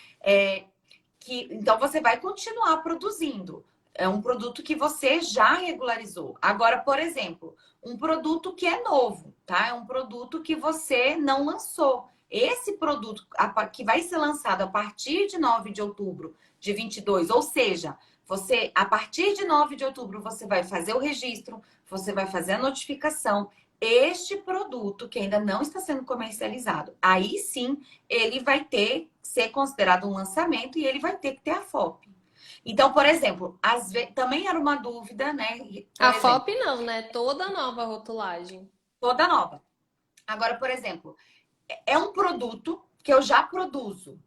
B: Então você vai continuar produzindo. É um produto que você já regularizou. Agora, por exemplo, um produto que é novo, tá? É um produto que você não lançou. Esse produto que vai ser lançado a partir de 9 de outubro de 22, ou seja, você a partir de 9 de outubro você vai fazer o registro, você vai fazer a notificação. Este produto que ainda não está sendo comercializado, aí sim ele vai ter que ser considerado um lançamento e ele vai ter que ter a FOP. Então, por exemplo, também era uma dúvida, né? Por
A: A
B: exemplo,
A: FOP não, né? Toda nova rotulagem.
B: toda nova. Agora, por exemplo, é um produto que eu já produzo,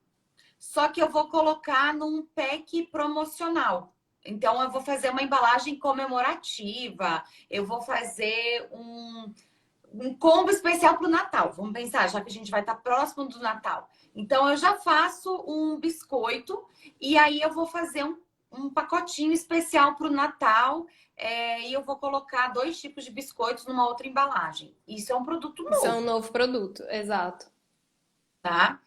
B: só que eu vou colocar num pack promocional. Então, eu vou fazer uma embalagem comemorativa, eu vou fazer um combo especial para o Natal. Vamos pensar, já que a gente vai estar próximo do Natal. Então, eu já faço um biscoito e aí eu vou fazer um pacotinho especial para o Natal. E eu vou colocar 2 tipos de biscoitos numa outra embalagem. Isso é um produto
A: Isso é um
B: novo,
A: novo produto, exato.
B: tá?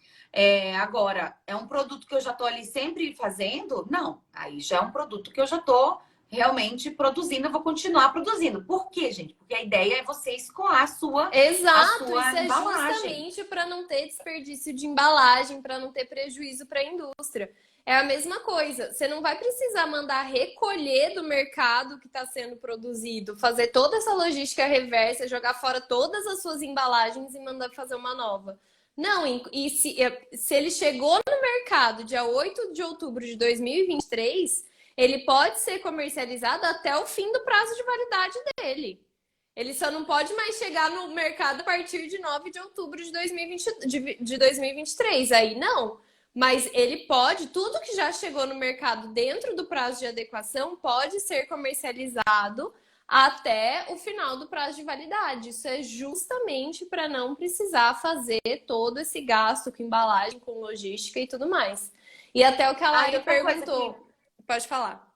B: Agora, é um produto que eu já estou ali sempre fazendo? Não. Aí já é um produto que eu já estou realmente produzindo, eu vou continuar produzindo. Por quê, gente? Porque a ideia é você escoar a
A: Exato,
B: sua
A: isso é
B: embalagem.
A: justamente para não ter desperdício de embalagem, para não ter prejuízo para a indústria. É a mesma coisa. Você não vai precisar mandar recolher do mercado que está sendo produzido, fazer toda essa logística reversa, jogar fora todas as suas embalagens e mandar fazer uma nova. Não, e se ele chegou no mercado dia 8 de outubro de 2023, ele pode ser comercializado até o fim do prazo de validade dele. Ele só não pode mais chegar no mercado a partir de 9 de outubro de 2023. Aí não. Mas ele pode, tudo que já chegou no mercado dentro do prazo de adequação pode ser comercializado até o final do prazo de validade. Isso é justamente para não precisar fazer todo esse gasto com embalagem, com logística e tudo mais. E até o que a Laila perguntou. Pode falar.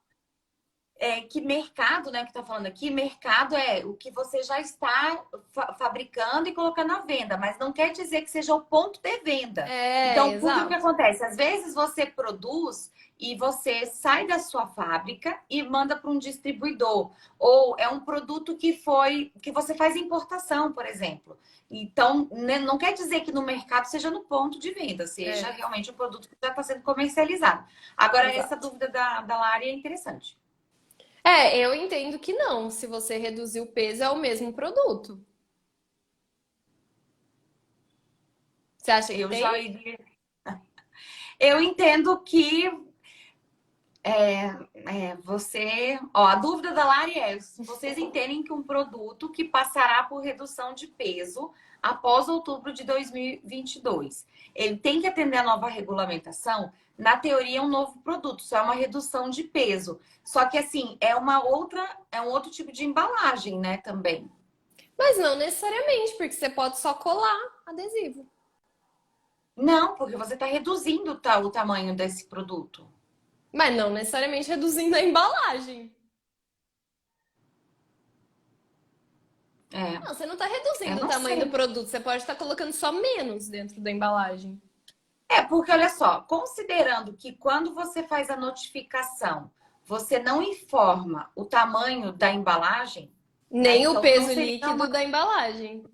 B: Que mercado, né, que está falando aqui, mercado é o que você já está fabricando e colocando à venda, mas não quer dizer que seja o ponto de venda. Então, porque o que acontece? Às vezes você produz e você sai da sua fábrica e manda para um distribuidor, ou é um produto que você faz importação, por exemplo. Então, né, não quer dizer que no mercado seja no ponto de venda, seja realmente um produto que já está sendo comercializado. Agora, essa dúvida da Lari é interessante.
A: Eu entendo que não. Se você reduzir o peso, é o mesmo produto. Você acha que tem?
B: Eu entendo que a dúvida da Lari é: vocês entendem que um produto que passará por redução de peso após outubro de 2022, ele tem que atender a nova regulamentação? Na teoria, é um novo produto, só é uma redução de peso. Só que, assim, é um outro tipo de embalagem, né, também.
A: Mas não necessariamente, porque você pode só colar adesivo.
B: Não, porque você está reduzindo o tamanho desse produto.
A: Mas não necessariamente reduzindo a embalagem. Não, você não está reduzindo o tamanho do produto, você pode estar colocando só menos dentro da embalagem.
B: Porque olha só, considerando que quando você faz a notificação, você não informa o tamanho da embalagem,
A: nem o peso líquido da embalagem.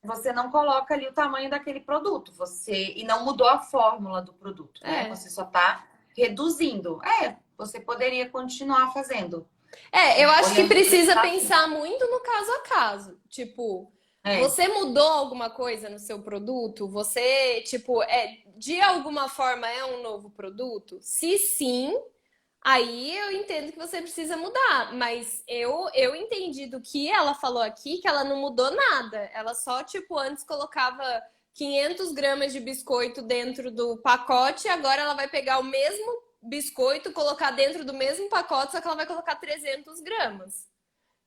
B: Você não coloca ali o tamanho daquele produto, e não mudou a fórmula do produto, né? Você só está reduzindo. Você poderia continuar fazendo.
A: Eu acho que precisa pensar muito no caso a caso. Tipo, você mudou alguma coisa no seu produto? Você, tipo, de alguma forma é um novo produto? Se sim, aí eu entendo que você precisa mudar. Mas eu entendi do que ela falou aqui que ela não mudou nada. Ela só, tipo, antes colocava 500 gramas de biscoito dentro do pacote, agora ela vai pegar o mesmo biscoito, colocar dentro do mesmo pacote, só que ela vai colocar 300 gramas.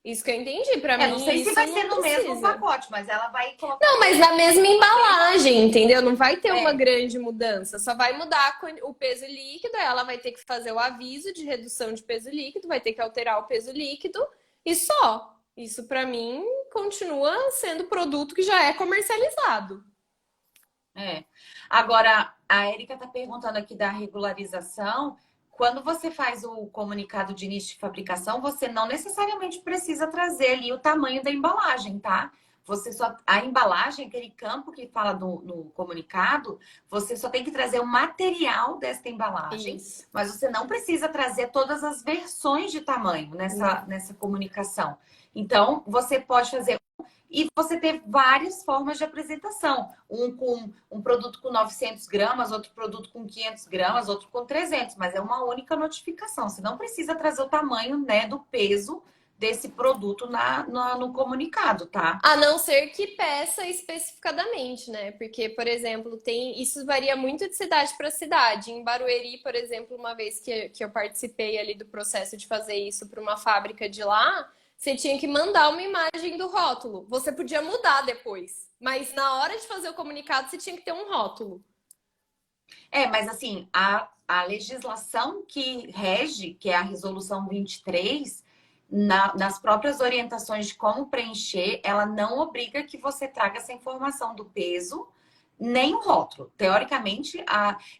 A: Isso que eu entendi. Pra mim,
B: não sei se vai ser no mesmo pacote, mas ela vai colocar...
A: Não, mas na mesma embalagem, entendeu? Não vai ter uma grande mudança. Só vai mudar o peso líquido, ela vai ter que fazer o aviso de redução de peso líquido, vai ter que alterar o peso líquido e só. Isso, pra mim, continua sendo produto que já é comercializado.
B: Agora, a Érica está perguntando aqui da regularização. Quando você faz o comunicado de início de fabricação, você não necessariamente precisa trazer ali o tamanho da embalagem, tá? A embalagem, aquele campo que fala no comunicado, você só tem que trazer o material desta embalagem, mas você não precisa trazer todas as versões de tamanho nessa comunicação. Então, você pode fazer. E você ter várias formas de apresentação. Um produto com 900 gramas, outro produto com 500 gramas, outro com 300. Mas é uma única notificação. Você não precisa trazer o tamanho, né, do peso desse produto no comunicado, tá?
A: A não ser que peça especificadamente, né? Porque, por exemplo, isso varia muito de cidade para cidade. Em Barueri, por exemplo, uma vez que eu participei ali do processo de fazer isso para uma fábrica de lá, você tinha que mandar uma imagem do rótulo. Você podia mudar depois, mas na hora de fazer o comunicado, você tinha que ter um rótulo.
B: Mas assim, a legislação que rege, que é a Resolução 23, nas próprias orientações de como preencher, ela não obriga que você traga essa informação do peso nem o rótulo. Teoricamente,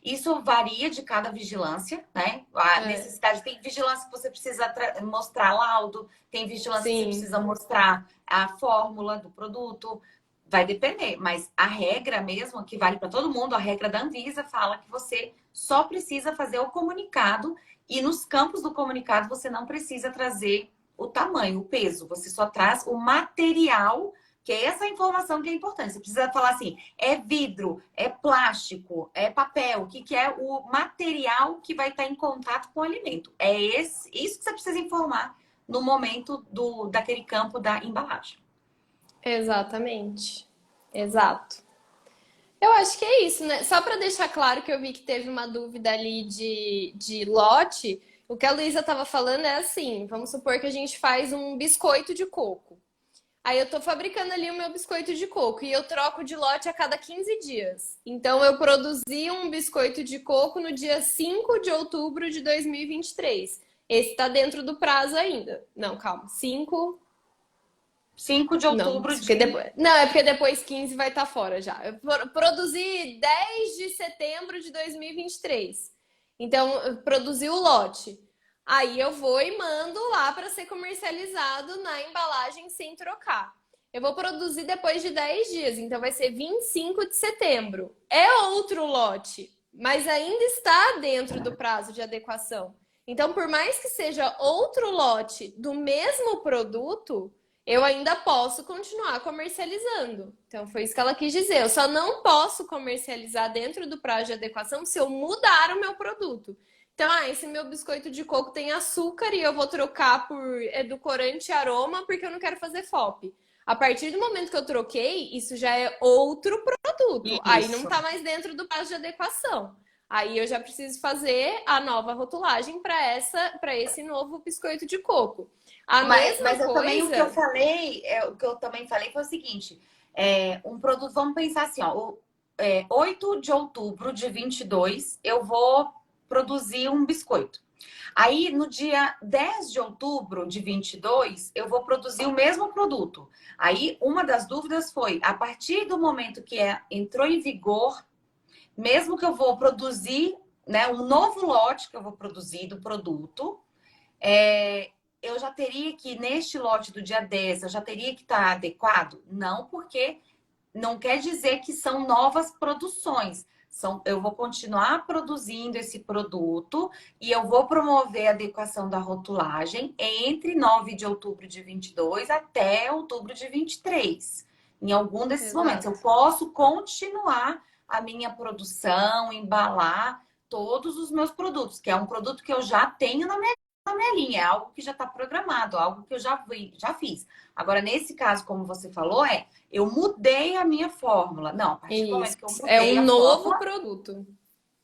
B: isso varia de cada vigilância, né? A
A: É,
B: necessidade, tem vigilância que você precisa mostrar laudo, tem vigilância que você
A: sim,
B: precisa mostrar a fórmula do produto. Vai depender, mas a regra mesmo, que vale para todo mundo, a regra da Anvisa fala que você só precisa fazer o comunicado e nos campos do comunicado você não precisa trazer o tamanho, o peso, você só traz o material, que é essa informação que é importante. Você precisa falar assim, é vidro, é plástico, é papel, o que, que é o material que vai estar em contato com o alimento. É isso que você precisa informar no momento daquele campo da embalagem.
A: exatamente. Exato. Eu acho que é isso, né? Só para deixar claro que eu vi que teve uma dúvida ali de lote, o que a Luísa estava falando é assim: vamos supor que a gente faz um biscoito de coco. Aí eu tô fabricando ali o meu biscoito de coco e eu troco de lote a cada 15 dias. Então eu produzi um biscoito de coco no dia 5 de outubro de 2023. Esse tá dentro do prazo ainda. Não, calma. 5.
B: 5 de
A: Não,
B: outubro
A: porque
B: de.
A: depois, não, é porque depois 15 vai estar fora já. Eu produzi 10 de setembro de 2023. Então, eu produzi o lote. Aí eu vou e mando lá para ser comercializado na embalagem sem trocar. Eu vou produzir depois de 10 dias, então vai ser 25 de setembro. É outro lote, mas ainda está dentro do prazo de adequação. Então, por mais que seja outro lote do mesmo produto, eu ainda posso continuar comercializando. Então, foi isso que ela quis dizer. Eu só não posso comercializar dentro do prazo de adequação se eu mudar o meu produto. Então, esse meu biscoito de coco tem açúcar e eu vou trocar por edulcorante e aroma porque eu não quero fazer FOP. A partir do momento que eu troquei, isso já é outro produto. Aí não
B: Isso.
A: está mais dentro do prazo de adequação. Aí eu já preciso fazer a nova rotulagem para esse novo biscoito de coco. A mesma
B: Mas eu também o que eu
A: coisa.
B: falei, o que eu também falei foi o seguinte: um produto, vamos pensar assim, ó, 8 de outubro de 22 eu vou produzir um biscoito. Aí, no dia 10 de outubro de 22 eu vou produzir o mesmo produto. Aí, uma das dúvidas foi, a partir do momento que entrou em vigor, mesmo que eu vou produzir, né, um novo lote que eu vou produzir do produto, é, eu já teria que, neste lote do dia 10 eu já teria que estar adequado? Não, porque não quer dizer que são novas produções. Eu vou continuar produzindo esse produto e eu vou promover a adequação da rotulagem entre 9 de outubro de 22 até outubro de 23. Em algum desses momentos, eu
A: Exato.
B: posso continuar a minha produção, embalar todos os meus produtos, que é um produto que eu já tenho na minha linha, é algo que já está programado, algo que eu já fiz. Agora, nesse caso, como você falou, eu mudei a minha fórmula. Não, a partir do momento
A: Isso.
B: que eu
A: É
B: mudei
A: um
B: a
A: novo
B: fórmula,
A: produto.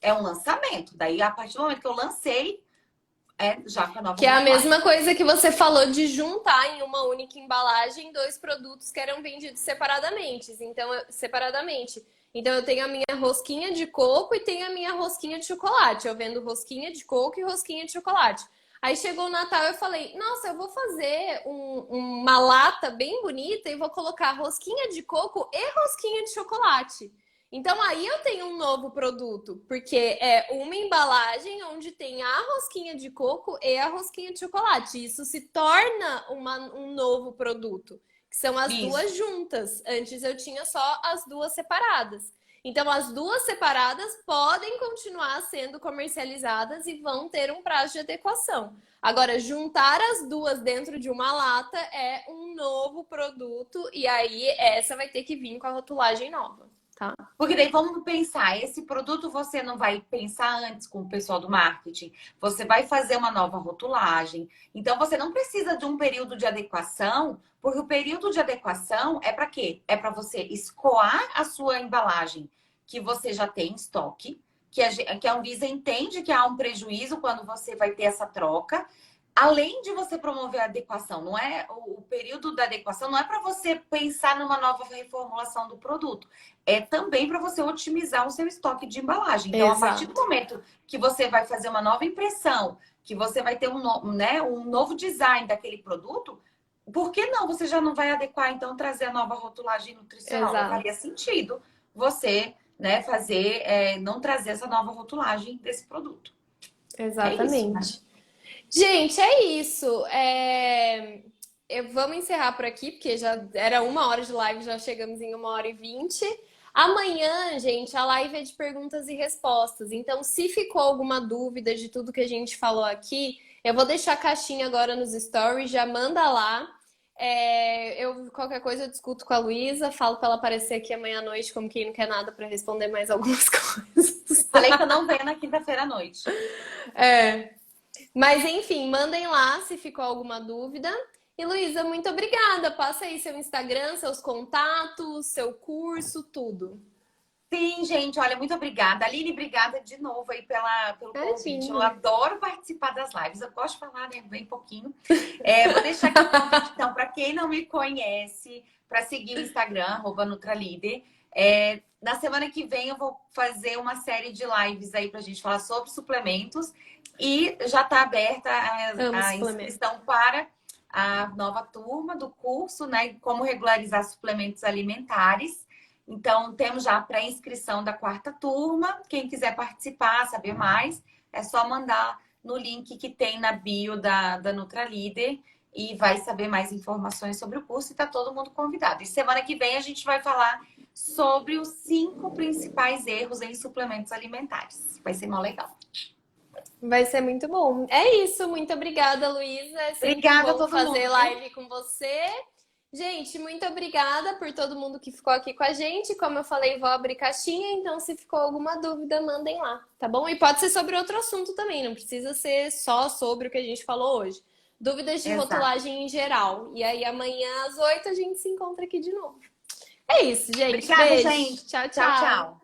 B: é um lançamento. Daí, a partir do momento que eu lancei, é já com a nova
A: Que é a
B: rotulagem.
A: mesma coisa que você falou de juntar em uma única embalagem dois produtos que eram vendidos separadamente. Então eu tenho a minha rosquinha de coco e tenho a minha rosquinha de chocolate. Eu vendo rosquinha de coco e rosquinha de chocolate. Aí chegou o Natal e eu falei, nossa, eu vou fazer uma lata bem bonita e vou colocar rosquinha de coco e rosquinha de chocolate. Então aí eu tenho um novo produto, porque é uma embalagem onde tem a rosquinha de coco e a rosquinha de chocolate. Isso se torna um novo produto, que são as
B: Isso.
A: duas juntas. Antes eu tinha só as duas separadas. Então as duas separadas podem continuar sendo comercializadas e vão ter um prazo de adequação. Agora, juntar as duas dentro de uma lata é um novo produto e aí essa vai ter que vir com a rotulagem nova, tá?
B: Porque daí vamos pensar, esse produto você não vai pensar antes com o pessoal do marketing, você vai fazer uma nova rotulagem. Então você não precisa de um período de adequação, porque o período de adequação é para quê? É para você escoar a sua embalagem que você já tem em estoque, que a Anvisa entende que há um prejuízo quando você vai ter essa troca. Além de você promover a adequação, não é o período da adequação não é para você pensar numa nova reformulação do produto, é também para você otimizar o seu estoque de embalagem. Então, a partir do
A: Exato.
B: momento que você vai fazer uma nova impressão, que você vai ter um novo design daquele produto, por que não? Você já não vai adequar, então, trazer a nova rotulagem nutricional? Não faria
A: Exato.
B: sentido você né, não trazer essa nova rotulagem desse produto. É isso, né?
A: Exatamente. Gente, é isso. Vamos encerrar por aqui, porque já era 1 hora de live, já chegamos em 1 hora e 20. Amanhã, gente, a live é de perguntas e respostas. Então, se ficou alguma dúvida de tudo que a gente falou aqui, eu vou deixar a caixinha agora nos stories, já manda lá. Qualquer coisa eu discuto com a Luísa, falo para ela aparecer aqui amanhã à noite, como quem não quer nada, para responder mais algumas coisas.
B: Falei que eu não venho na quinta-feira à noite.
A: Mas enfim, mandem lá se ficou alguma dúvida. E Luísa, muito obrigada. Passa aí seu Instagram, seus contatos, seu curso, tudo.
B: Sim, gente, olha, muito obrigada. Aline, obrigada de novo aí pelo convite. Eu
A: Imagina.
B: adoro participar das lives. Eu gosto de falar, né, bem pouquinho. Vou deixar aqui o convite, então, para quem não me conhece, para seguir o Instagram, @Nutralider. Na semana que vem eu vou fazer uma série de lives aí para a gente falar sobre suplementos. E já está aberta a inscrição para a nova turma do curso, né? Como regularizar suplementos alimentares. Então, temos já a pré-inscrição da 4ª turma. Quem quiser participar, saber mais, é só mandar no link que tem na bio da Nutralider e vai saber mais informações sobre o curso e está todo mundo convidado. E semana que vem a gente vai falar sobre os 5 principais erros em suplementos alimentares. Vai ser mó legal.
A: Vai ser muito bom. É isso, muito obrigada, Luísa. É sempre
B: Obrigada
A: bom
B: a todo
A: fazer
B: mundo.
A: live com você. Gente, muito obrigada por todo mundo que ficou aqui com a gente. Como eu falei, vou abrir caixinha, então se ficou alguma dúvida, mandem lá, tá bom? E pode ser sobre outro assunto também, não precisa ser só sobre o que a gente falou hoje. Dúvidas de rotulagem em geral. E aí amanhã às 8 a gente se encontra aqui de novo. É isso, gente.
B: Obrigada,
A: Beijo.
B: gente.
A: Tchau,
B: Tchau, tchau.